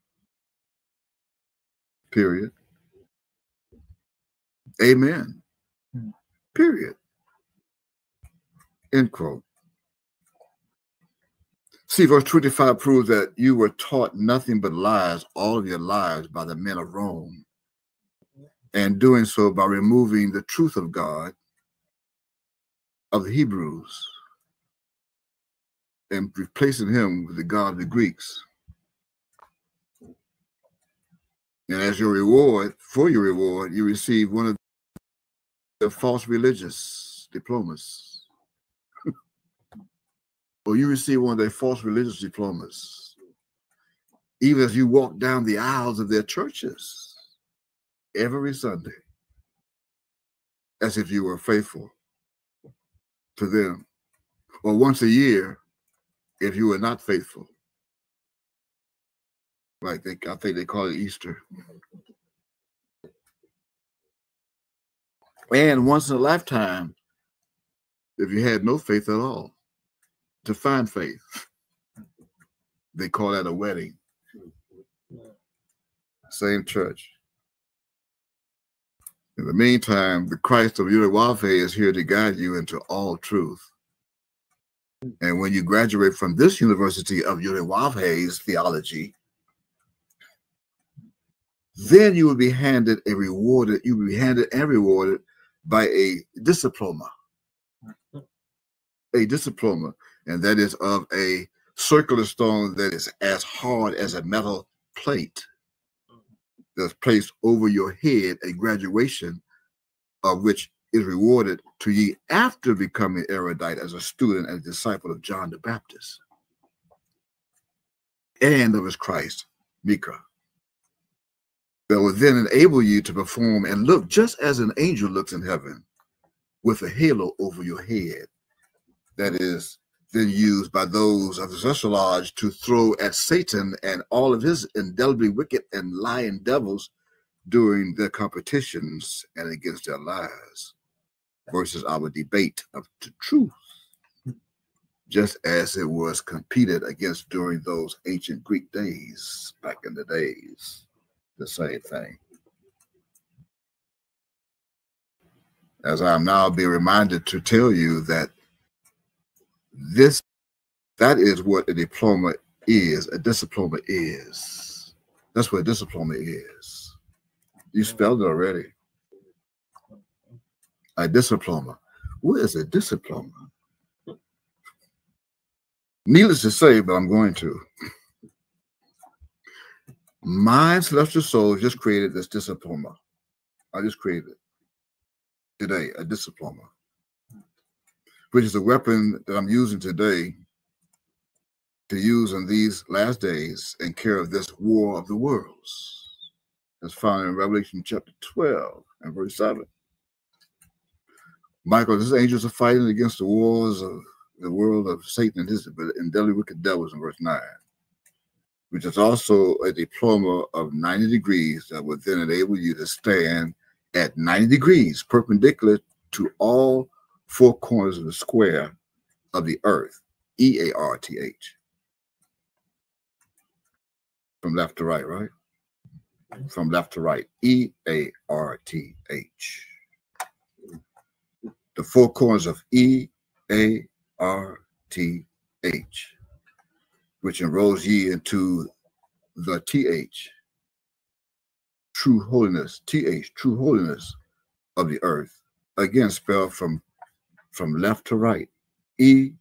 Period. Amen. Period. End quote. See, verse 25 proves that you were taught nothing but lies all of your lives by the men of Rome, and doing so by removing the truth of God of the Hebrews and replacing him with the God of the Greeks. And as your reward, for your reward, you receive one of the false religious diplomas. Or you receive one of their false religious diplomas, even as you walk down the aisles of their churches every Sunday, as if you were faithful to them. Or once a year, if you were not faithful. Like I think they call it Easter. And once in a lifetime, if you had no faith at all. To find faith, they call that a wedding. Same church. In the meantime, the Christ of Yahweh is here to guide you into all truth. And when you graduate from this University of Yahweh's theology, then you will be handed and rewarded. You will be handed and rewarded by a diploma. A diploma, and that is of a circular stone that is as hard as a metal plate that's placed over your head, a graduation of which is rewarded to ye after becoming erudite as a student and disciple of John the Baptist and of his Christ, Micah, that will then enable you to perform and look just as an angel looks in heaven with a halo over your head. That is then used by those of the celestial lodge to throw at Satan and all of his indelibly wicked and lying devils during their competitions and against their lies versus our debate of the truth, just as it was competed against during those ancient Greek days, back in the days, the same thing. As I'm now being reminded to tell you that That is what a diploma is. A diploma is. That's what a diploma is. You spelled it already. A diploma. What is a diploma? Needless to say, but I'm going to. My celestial soul just created this diploma. I just created it today, a diploma, which is a weapon that I'm using today to use in these last days in care of this war of the worlds. That's found in Revelation chapter 12 and verse 7. Michael, his angels are fighting against the wars of the world of Satan and his deadly wicked devils in verse 9, which is also a diploma of 90 degrees that would then enable you to stand at 90 degrees perpendicular to all four corners of the square of the earth, E-A-R-T-H. From left to right, right? From left to right, E-A-R-T-H. The four corners of E-A-R-T-H, which enrolls ye into the T-H, true holiness, T-H, true holiness of the earth. Again, spelled from left to right, E-A-R-T-H.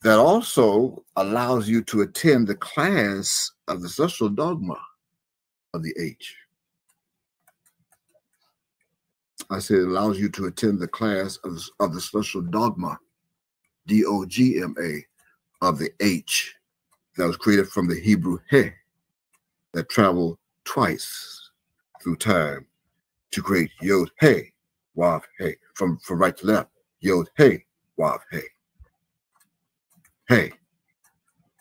That also allows you to attend the class of the celestial dogma of the H. I said it allows you to attend the class of the celestial dogma, D-O-G-M-A, of the H, that was created from the Hebrew he, that traveled twice through time to create Yod He, Wav He, from right to left, Yod He, Wav He. He,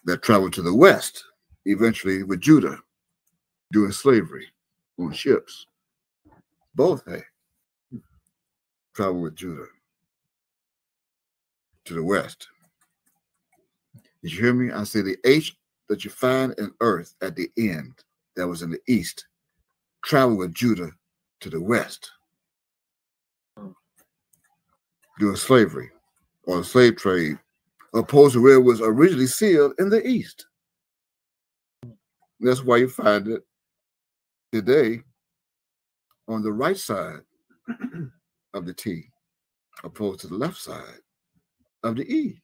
that traveled to the west, eventually with Judah, during slavery on ships. Both He traveled with Judah to the west. Did you hear me? I say the H that you find in earth at the end, that was in the east, traveled with Judah to the west during slavery or the slave trade, opposed to where it was originally sealed in the east. And that's why you find it today on the right side of the T, opposed to the left side of the E.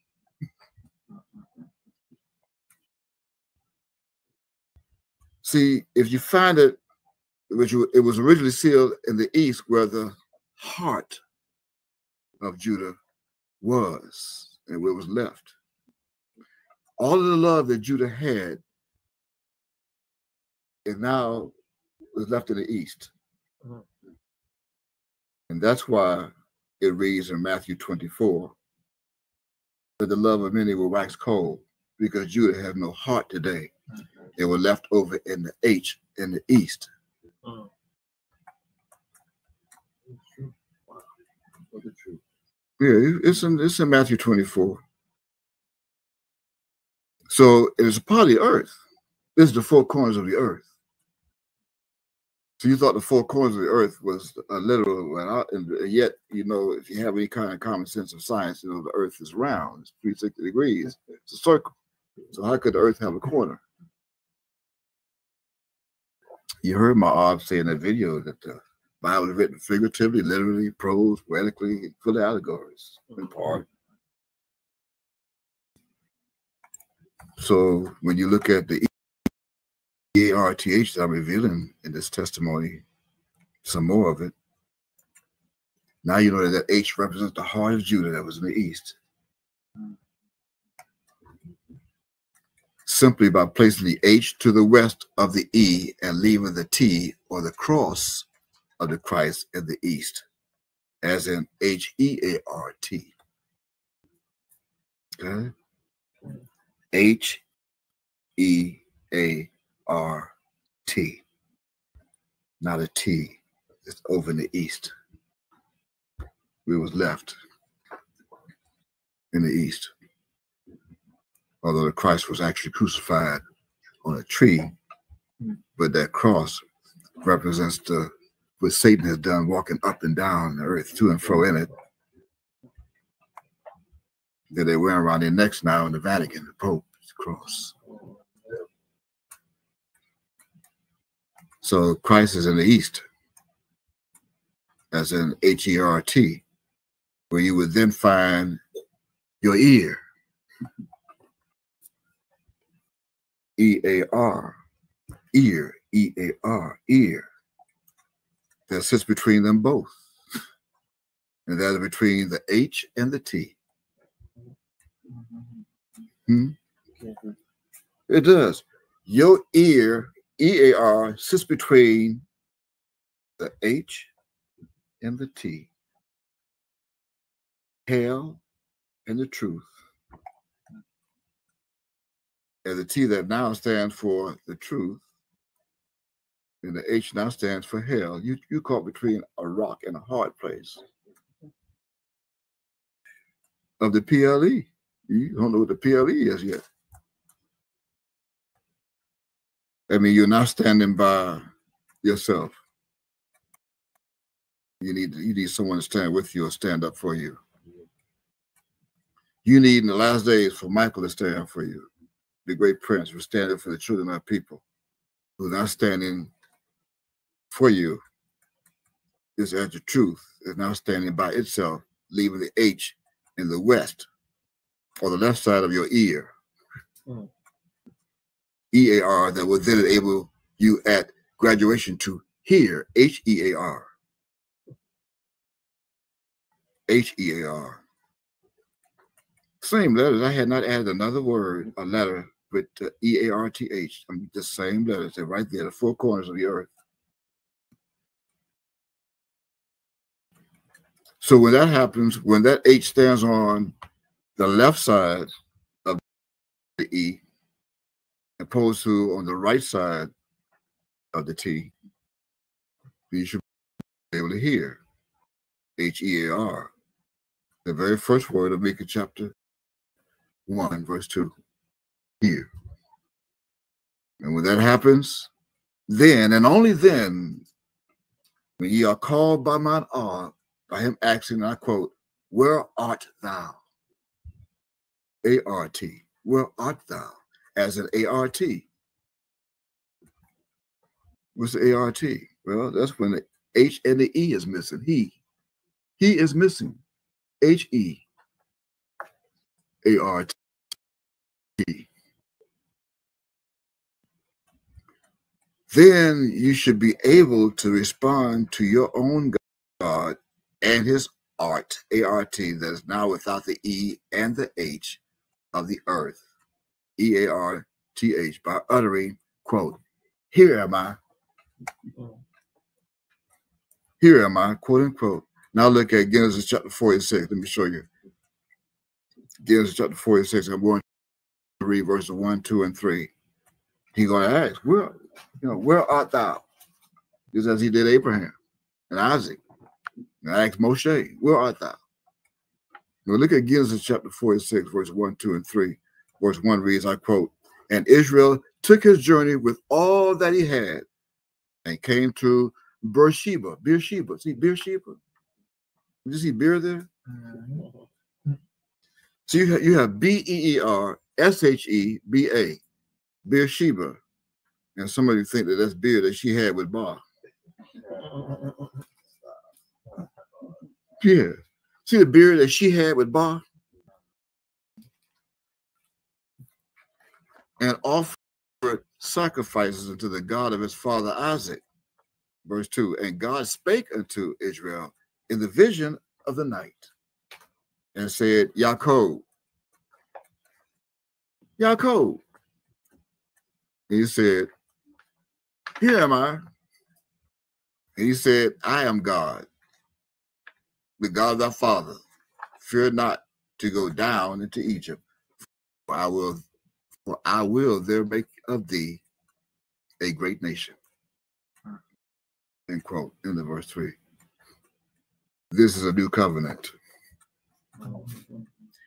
See, if you find it, it was originally sealed in the east where the heart of Judah was and where it was left. All of the love that Judah had is now was left in the east. And that's why it reads in Matthew 24 that the love of many will wax cold, because Judah has no heart today. They were left over in the H in the east. Yeah, it's in Matthew 24. So it is a part of the earth. This is the four corners of the earth. So you thought the four corners of the earth was a literal, and yet, you know, if you have any kind of common sense of science, you know, the earth is round. It's 360 degrees. It's a circle. So how could the earth have a corner? You heard my Ob say in that video that the Bible is written figuratively, literally, prose, poetically, full of allegories in part. So when you look at the E-A-R-T-H that I'm revealing in this testimony, some more of it, now you know that H represents the heart of Judah that was in the east. Simply by placing the H to the west of the E and leaving the T or the cross of the Christ in the east, as in H-E-A-R-T. Okay? H-E-A-R-T. Not a T. It's over in the east. We was left in the east. Although the Christ was actually crucified on a tree, but that cross represents the what Satan has done, walking up and down the earth, to and fro in it, that they wear around their necks now in the Vatican, the Pope's cross. So Christ is in the East, as in H-E-R-T, where you would then find your ear, E-A-R, ear, E-A-R, ear, that sits between them both, and that is between the H and the T. It does. Your ear, E-A-R, sits between the H and the T. Hell and the truth. And the T that now stands for the truth, and the H now stands for hell. You caught between a rock and a hard place of the PLE. You don't know what the PLE is yet. I mean, you're not standing by yourself. You need someone to stand with you or stand up for you. You need in the last days for Michael to stand for you. The great prince who's standing for the children of our people, who's not standing for you, is as the truth, is now standing by itself, leaving the H in the west or the left side of your ear. E-A-R, that will then enable you at graduation to hear, H-E-A-R. H-E-A-R. Same letters. I had not added another word, a letter with E-A-R-T-H. I mean, the same letters. They're right there, the four corners of the earth. So when that happens, when that H stands on the left side of the E, opposed to on the right side of the T, you should be able to hear H-E-A-R, the very first word of Micah chapter 1, verse 2, hear. And when that happens, then and only then, when ye are called by mine art, by him asking, I quote, where art thou? A-R-T, where art thou? As an A-R-T. What's the A-R-T? Well, that's when the H and the E is missing. He is missing. H-E-A-R-T. Then you should be able to respond to your own God and his art, A-R-T, that is now without the E and the H of the earth, E-A-R-T-H, by uttering, quote, here am I. Here am I, quote unquote. Now look at Genesis chapter 46. Let me show you. Genesis chapter 46. I'm going to read verses 1, 2, and 3. He's going to ask, where art thou? Just as he did Abraham and Isaac. And I asked Moshe, where art thou? Now look at Genesis chapter 46, verse 1, 2, and 3. Verse 1 reads, I quote, and Israel took his journey with all that he had and came to Beersheba. Beersheba. See Beersheba? Did you see beer there? So you have B-E-E-R-S-H-E-B-A. Beersheba. And somebody think that that's beer that she had with Bar. Yeah. See the beer that she had with Bar? And offered sacrifices unto the God of his father Isaac. Verse 2, and God spake unto Israel in the vision of the night and said, Yaakov, Yaakov. And he said, here am I. And he said, I am God, the God of thy father. Fear not to go down into Egypt, for I will there make of thee a great nation. End quote, in the verse 3. This is a new covenant,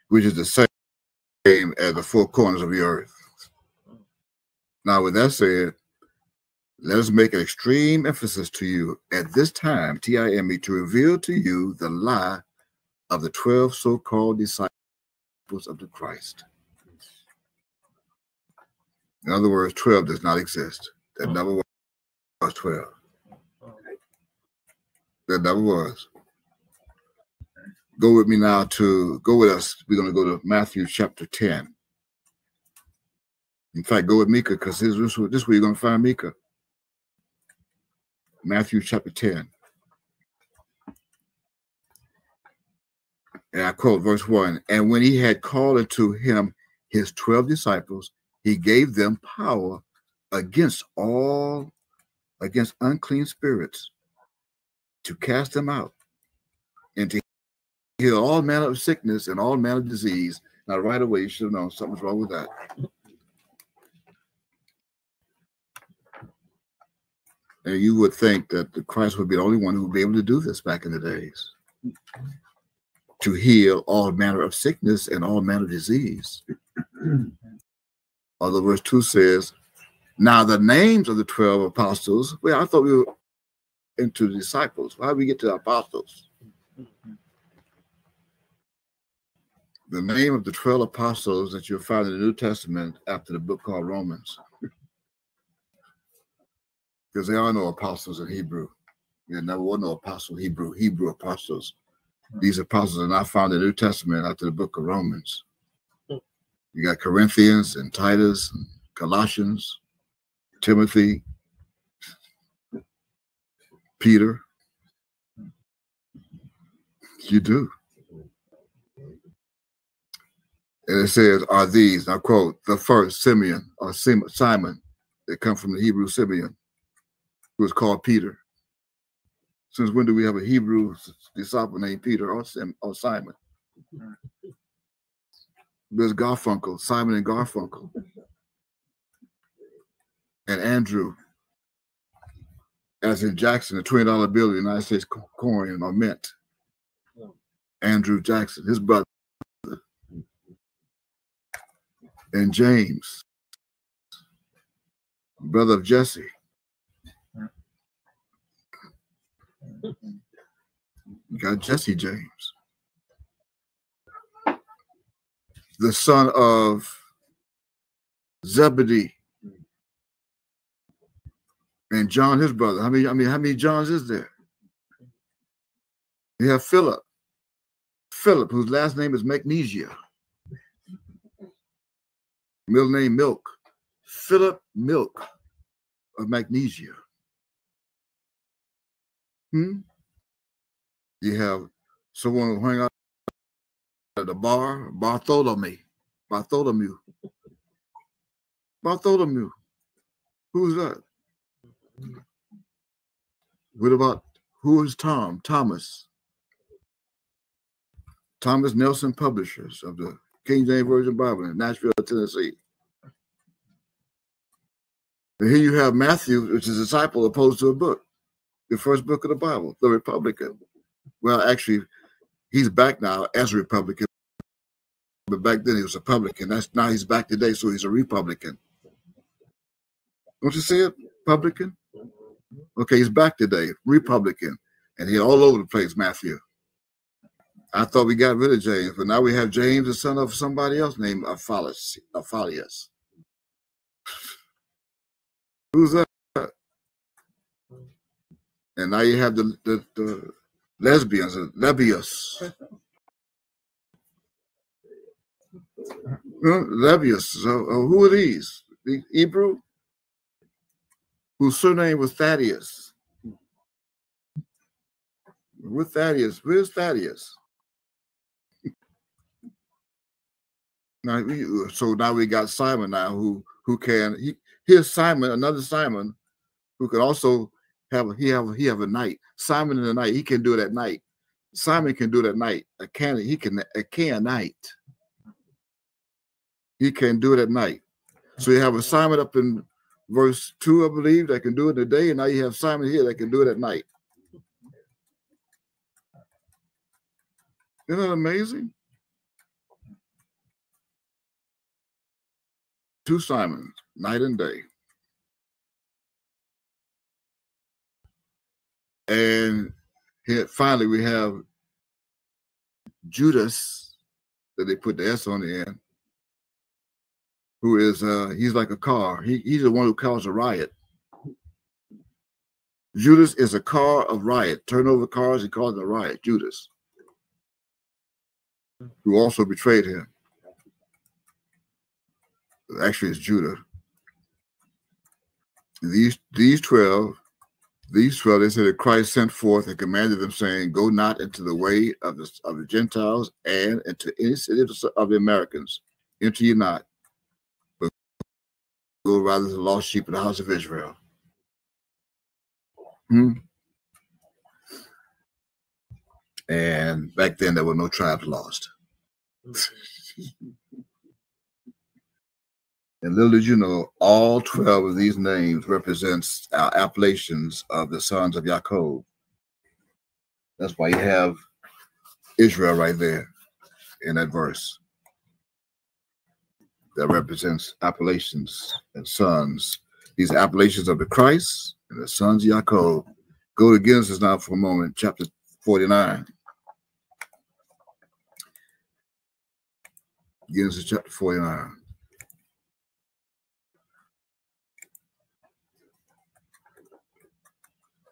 which is the same as the four corners of the earth. Now, with that said, Let us make an extreme emphasis to you at this time, time, to reveal to you the lie of the 12 so-called disciples of the Christ. In other words, 12 does not exist. There never was 12. There never was. Go with me now go with us. We're going to go to Matthew chapter 10. In fact, go with Micah, because this is where you're going to find Micah. Matthew chapter 10. And I quote verse 1. And when he had called unto him his 12 disciples, he gave them power against unclean spirits, to cast them out, and to heal all manner of sickness and all manner of disease. Now, right away, you should have known something's wrong with that. And you would think that the Christ would be the only one who would be able to do this back in the days, to heal all manner of sickness and all manner of disease. Although verse 2 says, now the names of the 12 apostles, well, I thought we were into the disciples. How do we get to the apostles? The name of the 12 apostles that you'll find in the New Testament after the book called Romans. Because there are no apostles in Hebrew. There never was no apostle Hebrew apostles. These apostles are not found in the New Testament after the book of Romans. You got Corinthians and Titus and Colossians, Timothy, Peter. You do. And it says, are these, I quote, the first Simeon or Simon, they come from the Hebrew Simeon, who was called Peter. Since when do we have a Hebrew disciple named Peter or Simon? There's Garfunkel, Simon and Garfunkel. And Andrew, as in Jackson, the $20 bill of the United States coin or mint. Andrew Jackson, his brother. And James, brother of Jesse. You got Jesse James, the son of Zebedee, and John, his brother. How many Johns is there? You have Philip, whose last name is Magnesia. Middle name Milk. Philip Milk of Magnesia. You have someone who hung out at the bar, Bartholomew. Who's that? What about, who is Thomas? Thomas Nelson Publishers of the King James Version Bible in Nashville, Tennessee. And here you have Matthew, which is a disciple opposed to a book, the first book of the Bible, the Republican. Well, actually, he's back now as a Republican, but back then he was a Republican. Now he's back today, so he's a Republican. Don't you see it? Republican? Okay, he's back today, Republican. And he's all over the place, Matthew. I thought we got rid of James, but now we have James, the son of somebody else named Aphalius. Who's that? And now you have the lesbians, Lebbeus. Lebbeus. So, who are these? The Hebrew? Whose surname was Thaddeus. With Thaddeus. Where's Thaddeus? Now, so now we got Simon now who can, here's Simon, another Simon, who can also have a night. Simon in the night, he can do it at night. Simon can do it at night. A can night. He can do it at night. So you have a Simon up in verse 2, I believe, that can do it in the day, and now you have Simon here that can do it at night. Isn't that amazing? Two Simons, night and day. And here, finally, we have Judas, that they put the S on the end, who is, he's like a car. He's the one who caused a riot. Judas is a car of riot. Turn over cars, he caused a riot. Judas, who also betrayed him. Actually, it's Judah. These 12, they said that Christ sent forth and commanded them, saying, "Go not into the way of the Gentiles and into any city of the Americans. Enter ye not, but go rather to the lost sheep of the house of Israel." And back then, there were no tribes lost. And little did you know, all 12 of these names represents our appellations of the sons of Jacob. That's why you have Israel right there in that verse. That represents appellations and sons. These appellations of the Christ and the sons of Jacob. Go to Genesis now for a moment, chapter 49. Genesis chapter 49.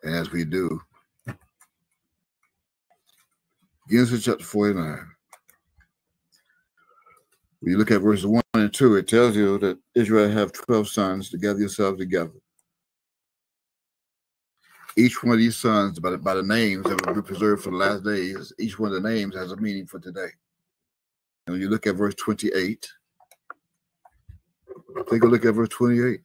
And as we do, Genesis chapter 49. When you look at verses 1 and 2, it tells you that Israel have 12 sons to gather yourselves together. Each one of these sons, by the names that will be preserved for the last days, each one of the names has a meaning for today. And when you look at verse 28, take a look at verse 28.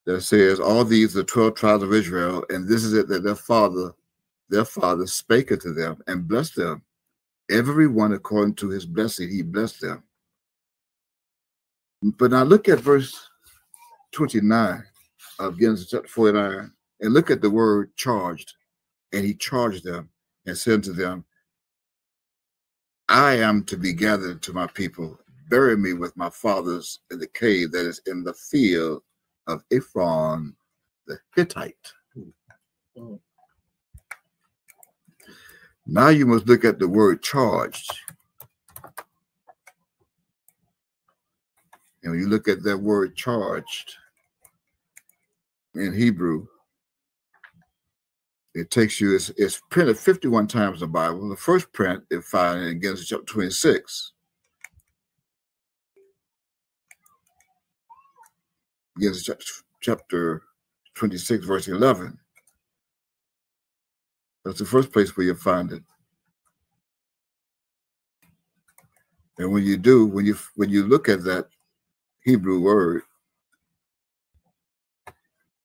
That says, "All these are 12 tribes of Israel, and this is it that their father spake unto them and blessed them. Every one according to his blessing, he blessed them." But now look at verse 29 of Genesis chapter 49, and look at the word charged. And he charged them and said to them, "I am to be gathered to my people. Bury me with my fathers in the cave that is in the field of Ephron the Hittite." Now you must look at the word charged. And when you look at that word charged in Hebrew, it takes you, it's printed 51 times in the Bible. The first print is found in Genesis chapter 26. Genesis chapter 26, verse 11. That's the first place where you find it. And when you do, when you look at that Hebrew word,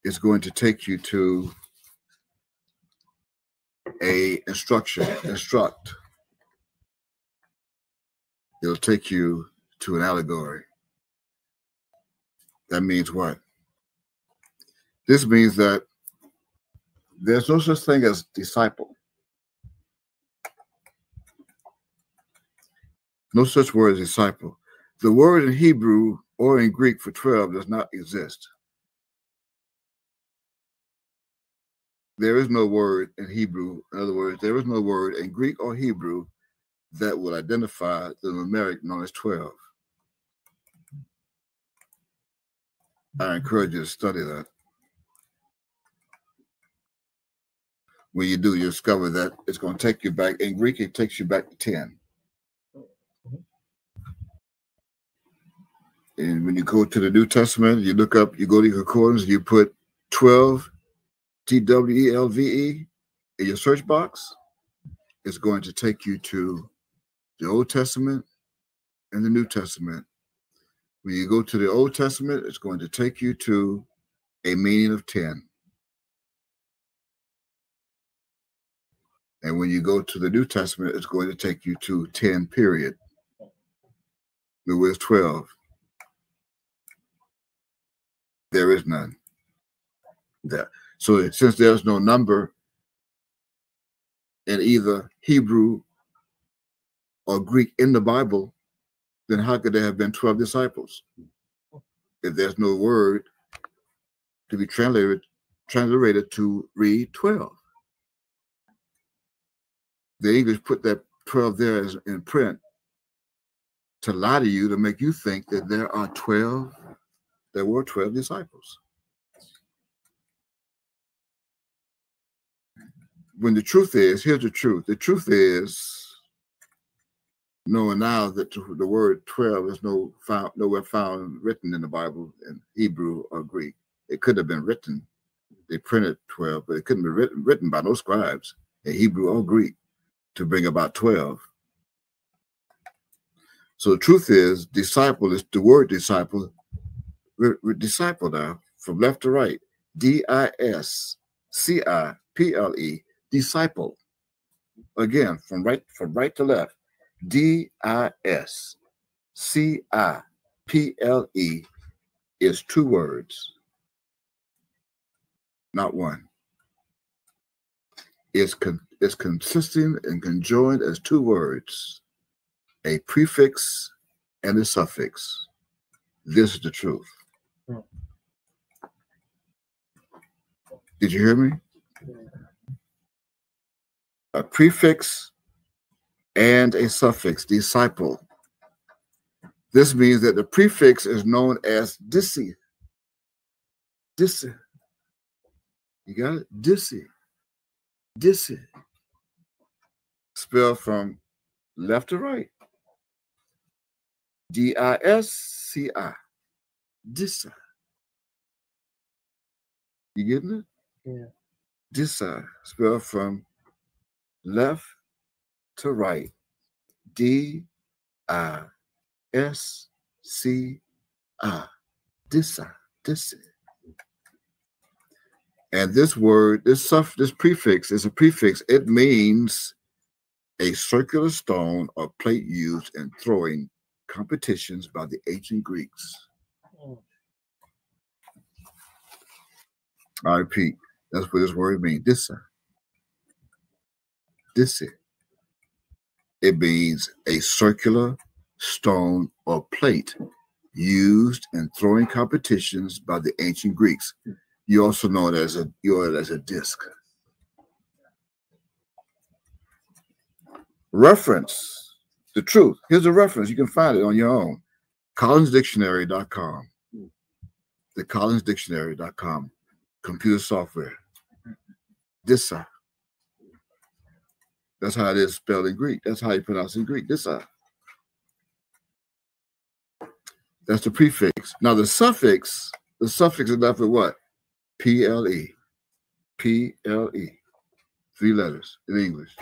it's going to take you to a instruction, instruct. It'll take you to an allegory. That means what? This means that there's no such thing as disciple. No such word as disciple. The word in Hebrew or in Greek for 12 does not exist. There is no word in Hebrew. In other words, there is no word in Greek or Hebrew that will identify the numeric known as 12. I encourage you to study that. When you do, you discover that it's going to take you back. In Greek, it takes you back to 10. And when you go to the New Testament, you look up, you go to your concordance, you put 12, TWELVE, in your search box. It's going to take you to the Old Testament and the New Testament. When you go to the Old Testament, it's going to take you to a meaning of 10. And when you go to the New Testament, it's going to take you to 10, period. The word 12. There is none. There. So since there's no number in either Hebrew or Greek in the Bible, then how could there have been 12 disciples? If there's no word to be translated transliterated to read 12. The English put that 12 there as in print to lie to you, to make you think that there were 12 disciples. When the truth is, here's the truth. The truth is, knowing now that the word 12 is nowhere found written in the Bible in Hebrew or Greek. It could have been written. They printed 12, but it couldn't be written by no scribes in Hebrew or Greek to bring about 12. So the truth is, disciple is the word disciple. We're disciple now, from left to right. D-I-S-C-I-P-L-E, disciple. Again, from right to left. D-I-S-C-I-P-L-E is 2 words, not one. It's consistent and conjoined as 2 words, a prefix and a suffix. This is the truth. Did you hear me? A prefix and a suffix, disciple. This means that the prefix is known as disi. Disi. You got it? Disi. Disi. Spelled from left to right. D-I-S-C-I. Disi. You getting it? Yeah. Disi. Spelled from left to right. D-I-S-C-I. Disi. Disi. And this word, this prefix is a prefix. It means a circular stone or plate used in throwing competitions by the ancient Greeks. I repeat, that's what this word means. Disi. Disi. It means a circular stone or plate used in throwing competitions by the ancient Greeks. You also know it as a disc. Reference, the truth. Here's a reference. You can find it on your own. collinsdictionary.com. The collinsdictionary.com. Computer software. Disi. That's how it is spelled in Greek. That's how you pronounce it in Greek. Disi. That's the prefix. Now the suffix is left with what? P-L-E. P-L-E. 3 letters in English.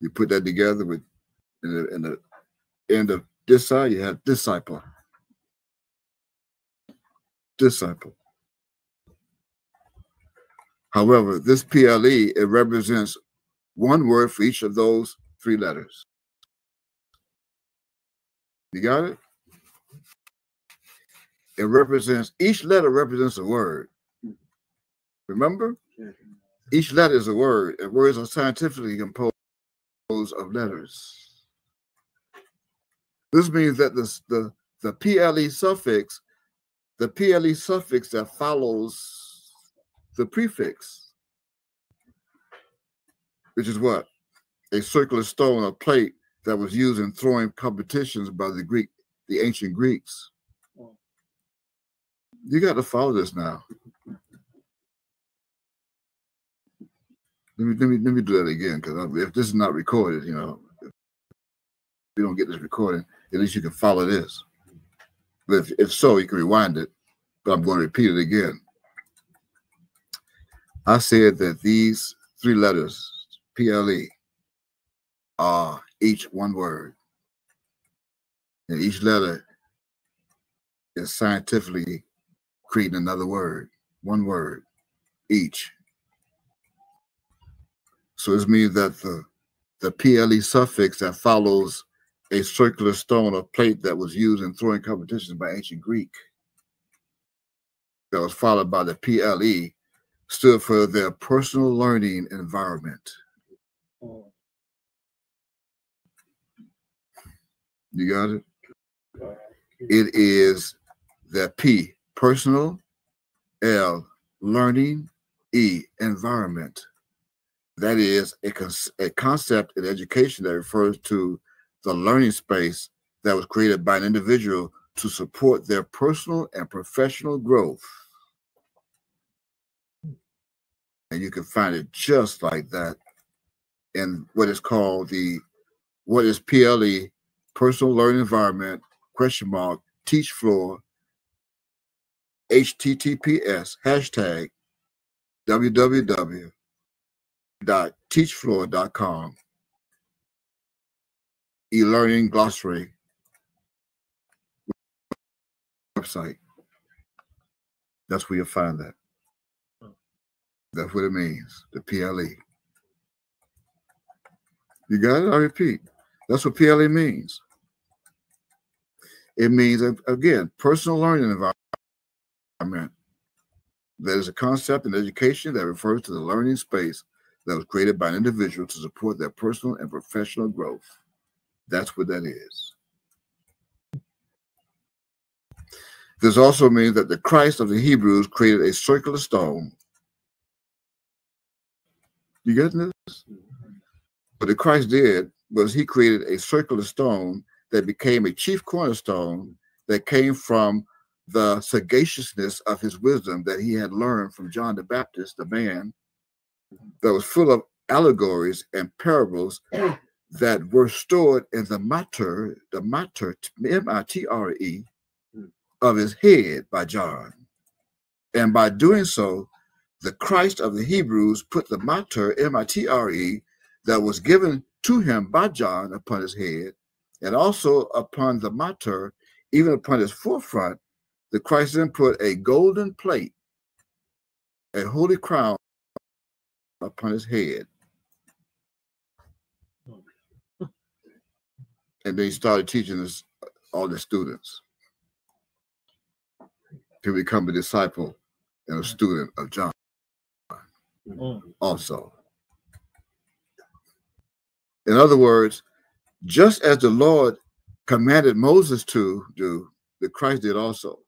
You put that together with in the end of disi, you have disciple. Disciple. However, this P-L-E, it represents 1 word for each of those 3 letters. You got it? Each letter represents a word. Remember? Each letter is a word, and words are scientifically composed of letters. This means that the PLE suffix, that follows the prefix, which is what? A circular stone or plate that was used in throwing competitions by the ancient Greeks. You got to follow this now. Let me do that again, because if this is not recorded, if you don't get this recording, at least you can follow this. But if so, you can rewind it. But I'm going to repeat it again. I said that these 3 letters, PLE, are each 1 word. And each letter is scientifically creating another word, 1 word each. So this means that the PLE suffix that follows a circular stone or plate that was used in throwing competitions by ancient Greek, that was followed by the PLE, stood for their personal learning environment. You got it? It is the P, personal, L, learning, E, environment. That is a concept in education that refers to the learning space that was created by an individual to support their personal and professional growth. And you can find it just like that in what is called what is PLE, Personal Learning Environment, Teach Floor, HTTPS, hashtag www.teachfloor.com, e-learning glossary website. That's where you'll find that. That's what it means, the PLE. You got it? I repeat. That's what PLE means. It means, again, personal learning environment. That is a concept in education that refers to the learning space that was created by an individual to support their personal and professional growth. That's what that is. This also means that the Christ of the Hebrews created a circular stone. You getting this? What the Christ did was he created a circular stone that became a chief cornerstone that came from the sagaciousness of his wisdom that he had learned from John the Baptist, the man that was full of allegories and parables that were stored in the matter, M-I-T-R-E, of his head by John. And by doing so, the Christ of the Hebrews put the matter, M-I-T-R-E, that was given to him by John upon his head, and also upon the matter, even upon his forefront. The Christ then put a golden plate, a holy crown upon his head. And then he started teaching all the students to become a disciple and a student of John also. In other words, just as the Lord commanded Moses to do, the Christ did also.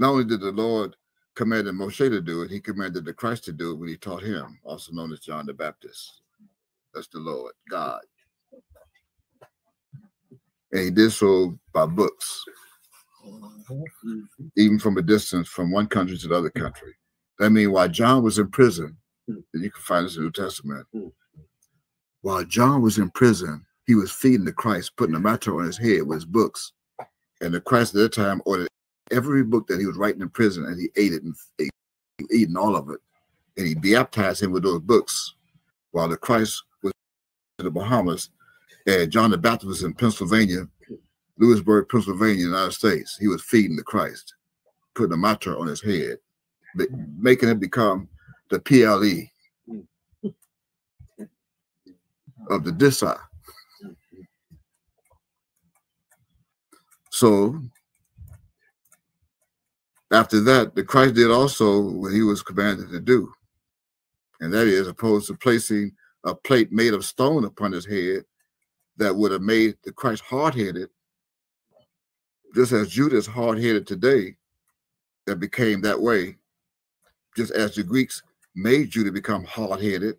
Not only did the Lord command Moshe to do it, he commanded the Christ to do it when he taught him, also known as John the Baptist. That's the Lord, God. And he did so by books, even from a distance from one country to the other country. That means while John was in prison, and you can find this in the New Testament, while John was in prison, he was feeding the Christ, putting a matter on his head with his books. And the Christ at that time ordered every book that he was writing in prison, and he ate it and eating all of it. And he baptized him with those books while the Christ was in the Bahamas, and John the Baptist was in Pennsylvania, Lewisburg, Pennsylvania, United States. He was feeding the Christ, putting a matter on his head, making it become the PLE of the Dissa. So after that, the Christ did also what he was commanded to do. And that is, opposed to placing a plate made of stone upon his head that would have made the Christ hard-headed, just as Judah is hard-headed today, that became that way, just as the Greeks made Judah become hard-headed,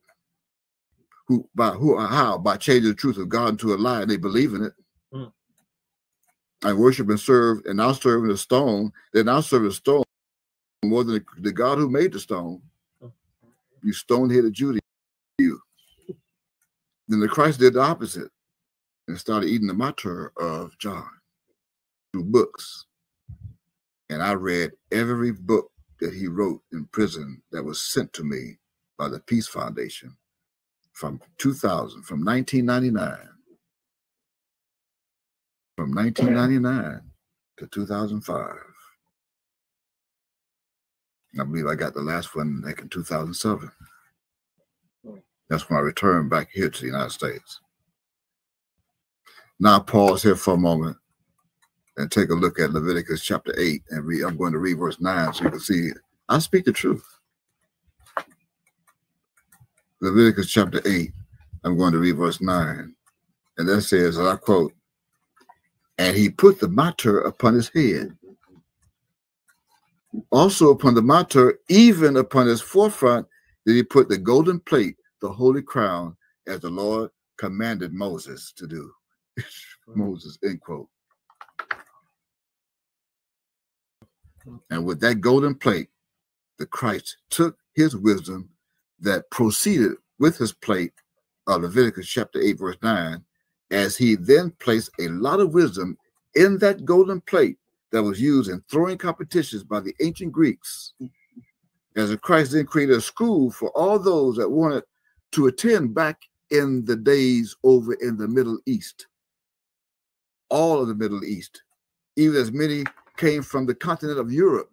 how? By changing the truth of God into a lie, and they believe in it. And worship and serve, and now serving the stone. They're now serving the stone more than the God who made the stone. You stone-headed Judah, you. Then the Christ did the opposite and started eating the matter of John through books. And I read every book that he wrote in prison that was sent to me by the Peace Foundation from 2000, from 1999. From 1999 to 2005. I believe I got the last one back in 2007. That's when I returned back here to the United States. Now pause here for a moment and take a look at Leviticus chapter 8 and read. I'm going to read verse 9 so you can see I speak the truth. Leviticus chapter 8, I'm going to read verse 9. And that says, and I quote, "And he put the matter upon his head Also upon the matter, even upon his forefront, did he put the golden plate, the holy crown, as the Lord commanded Moses to do. Moses, end quote. And with that golden plate, the Christ took his wisdom that proceeded with his plate of Leviticus chapter 8, verse 9, as he then placed a lot of wisdom in that golden plate that was used in throwing competitions by the ancient Greeks. As Christ then created a school for all those that wanted to attend back in the days over in the Middle East. All of the Middle East, even as many came from the continent of Europe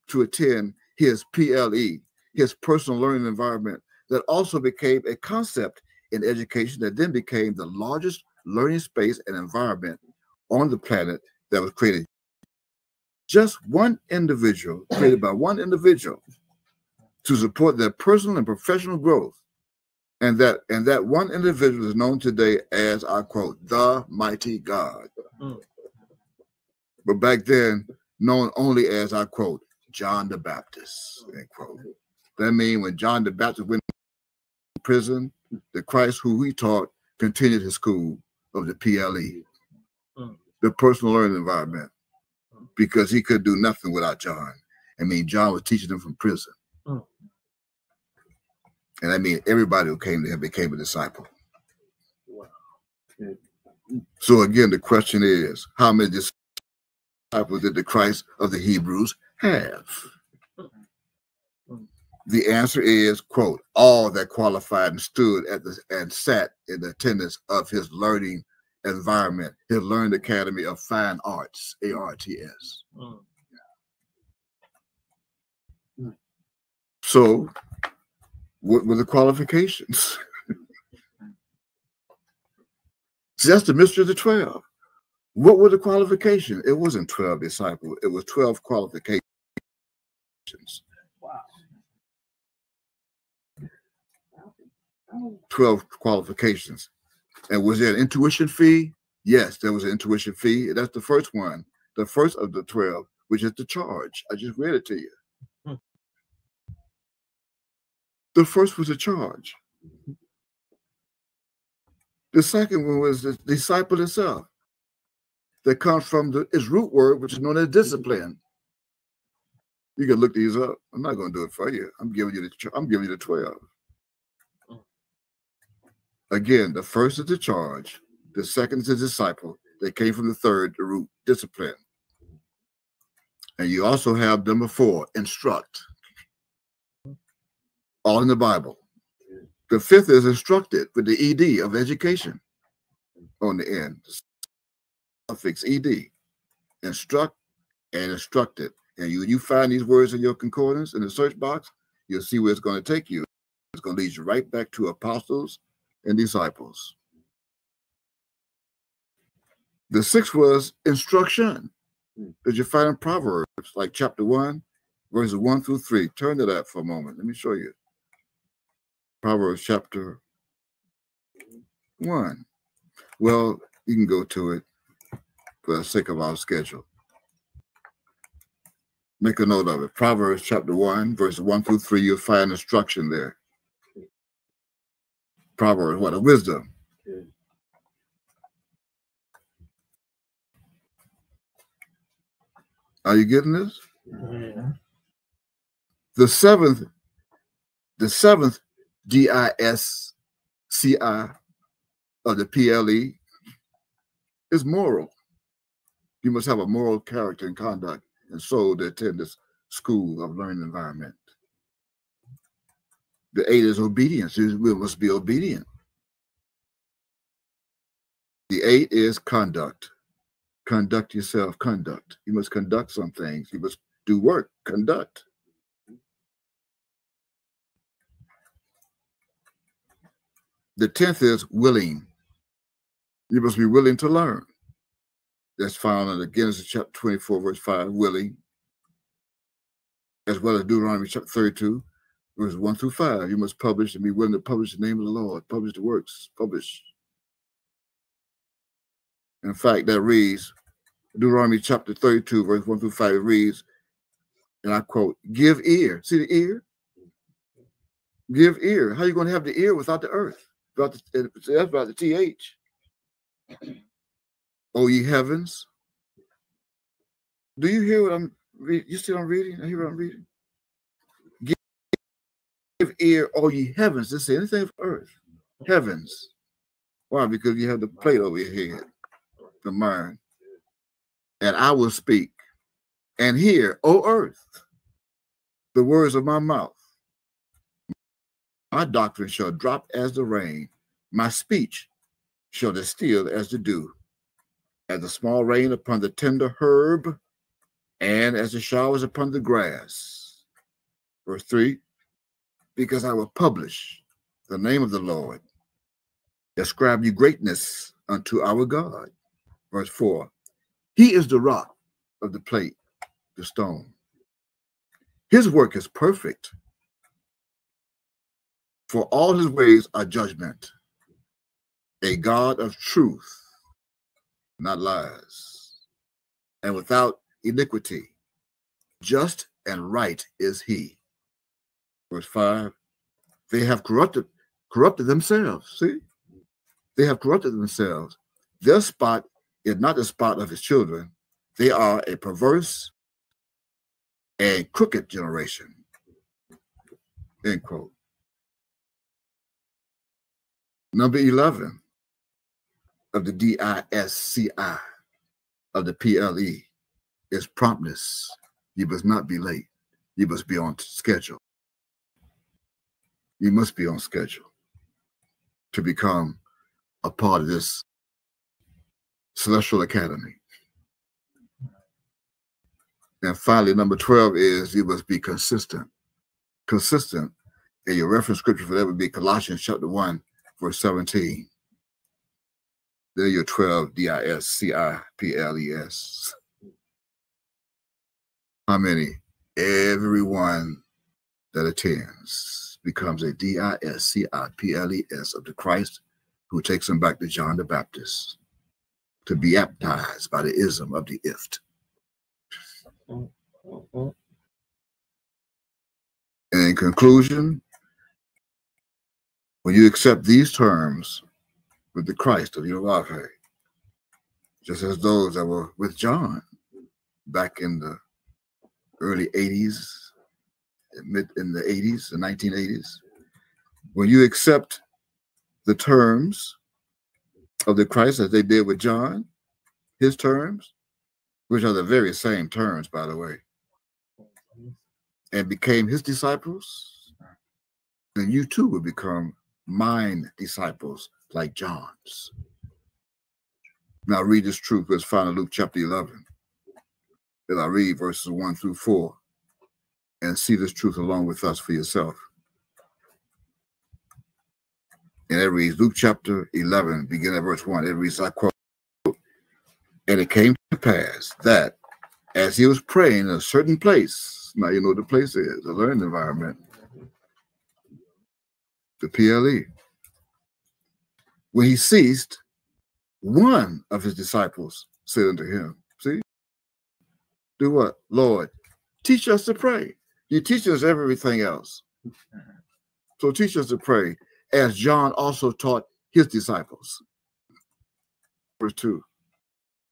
to attend his PLE, his personal learning environment, that also became a concept in education that then became the largest learning space and environment on the planet that was created. Just one individual, created by one individual, to support their personal and professional growth. And that one individual is known today as, I quote, the mighty God. But back then, known only as, I quote, John the Baptist, end quote. That means when John the Baptist went to prison, the Christ who he taught continued his school of the PLE, the personal learning environment, because he could do nothing without John. I mean, John was teaching them from prison. And I mean, everybody who came to him became a disciple. Wow. So again, the question is, how many disciples did the Christ of the Hebrews have? The answer is, quote, all that qualified and stood at and sat in the attendance of his learning environment, his learned academy of fine arts, ARTS. So what were the qualifications? See, that's the mystery of the 12. What were the qualifications? It wasn't 12 disciples. It was 12 qualifications. Wow. 12 qualifications. And was there an intuition fee? Yes, there was an intuition fee. That's the first one. The first of the 12, which is the charge. I just read it to you. The first was a charge. The second one was the disciple itself. That comes from its root word, which is known as discipline. You can look these up. I'm not going to do it for you. I'm giving you the 12. Again, the first is the charge. The second is the disciple. They came from the third, the root, discipline. And you also have number 4, instruct. All in the Bible. The fifth is instructed with the ED of education on the end. Suffix ED. Instruct and instructed. And you find these words in your concordance in the search box, you'll see where it's going to take you. It's going to lead you right back to apostles and disciples. The sixth was instruction that you find in Proverbs, like chapter 1, verses 1 through 3. Turn to that for a moment. Let me show you. Proverbs chapter 1. Well, you can go to it for the sake of our schedule. Make a note of it. Proverbs chapter 1, verses 1 through 3, you'll find instruction there. Proverbs, what? A wisdom. Are you getting this? Yeah. The seventh DISCI of the PLE is moral. You must have a moral character and conduct and soul to attend this school of learning environment. The 8 is obedience. We must be obedient. The 8 is conduct. Conduct yourself, conduct. You must conduct some things. You must do work, conduct. The 10th is willing. You must be willing to learn. That's found in Genesis chapter 24, verse 5, willing. As well as Deuteronomy chapter 32, verses 1 through 5. You must publish and be willing to publish the name of the Lord, publish the works, publish. In fact, that reads, Deuteronomy chapter 32, verse 1 through 5, it reads, And I quote, give ear. See the ear? Give ear. How are you going to have the ear without the earth? That's about the TH. O ye heavens. Do you hear what I'm reading? You see what I'm reading? I hear what I'm reading? Give ear, O ye heavens. This say anything of earth. Heavens. Why? Because you have the plate over your head, the mind. And I will speak. And hear, O earth, the words of my mouth. My doctrine shall drop as the rain. My speech shall distill as the dew, as the small rain upon the tender herb, and as the showers upon the grass. Verse 3, because I will publish the name of the Lord. Ascribe you greatness unto our God. Verse 4, he is the rock of the plate, the stone. His work is perfect, for all his ways are judgment. A God of truth, not lies, and without iniquity. Just and right is he. Verse 5, they have corrupted themselves. See? They have corrupted themselves. Their spot is not the spot of his children. They are a perverse and crooked generation. End quote. Number 11 of the DISCI of the PLE is promptness. You must not be late. You must be on schedule. You must be on schedule to become a part of this celestial academy. And finally, number 12 is you must be consistent. Consistent. And your reference scripture for that would be Colossians chapter 1, verse 17. There are your 12 DISCIPLES. How many? Everyone that attends becomes a DISCIPLES of the Christ who takes them back to John the Baptist to be baptized by the ism of the ift. And in conclusion, when you accept these terms with the Christ of your life, just as those that were with John back in the early 80s, in the 80s, the 1980s, when you accept the terms of the Christ as they did with John, his terms, which are the very same terms, by the way, and became his disciples, then you too will become mine disciples like John's. Now read this truth as found in Luke chapter 11. As I read verses 1 through 4 and see this truth along with us for yourself. And it reads, Luke chapter 11, beginning at verse 1. It reads, I quote, and it came to pass that as he was praying in a certain place, now you know what the place is, the learning environment, the PLE. When he ceased, one of his disciples said unto him, see, do what? Lord, teach us to pray. You teach us everything else. So teach us to pray, as John also taught his disciples. Verse 2,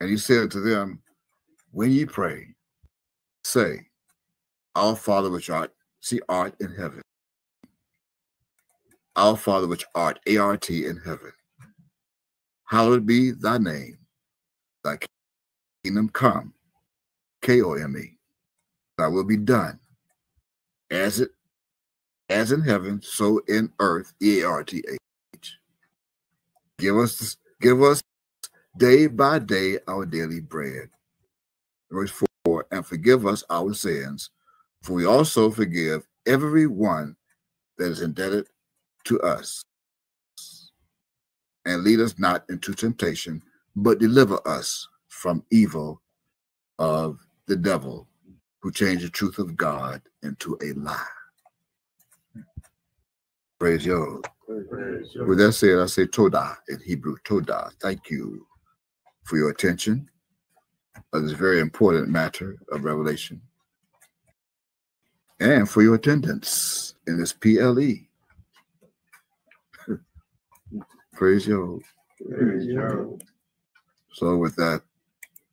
and he said to them, when ye pray, say, our Father which art, see, art in heaven. Our Father which art, A-R-T, in heaven. Hallowed be thy name. Thy kingdom come, K-O-M-E. Thy will be done, as in heaven, so in earth, E-A-R-T-H. Give us day by day our daily bread. Verse 4, and forgive us our sins, for we also forgive every one that is indebted to us. And lead us not into temptation, but deliver us from evil of the devil, who changed the truth of God into a lie. Praise Yahweh. With that said, I say Todah in Hebrew, Todah. Thank you for your attention on this very important matter of revelation. and for your attendance in this PLE. Praise Yahweh. Praise Yahweh. So with that,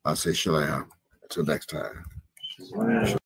I say shalom. Until next time. Shalom.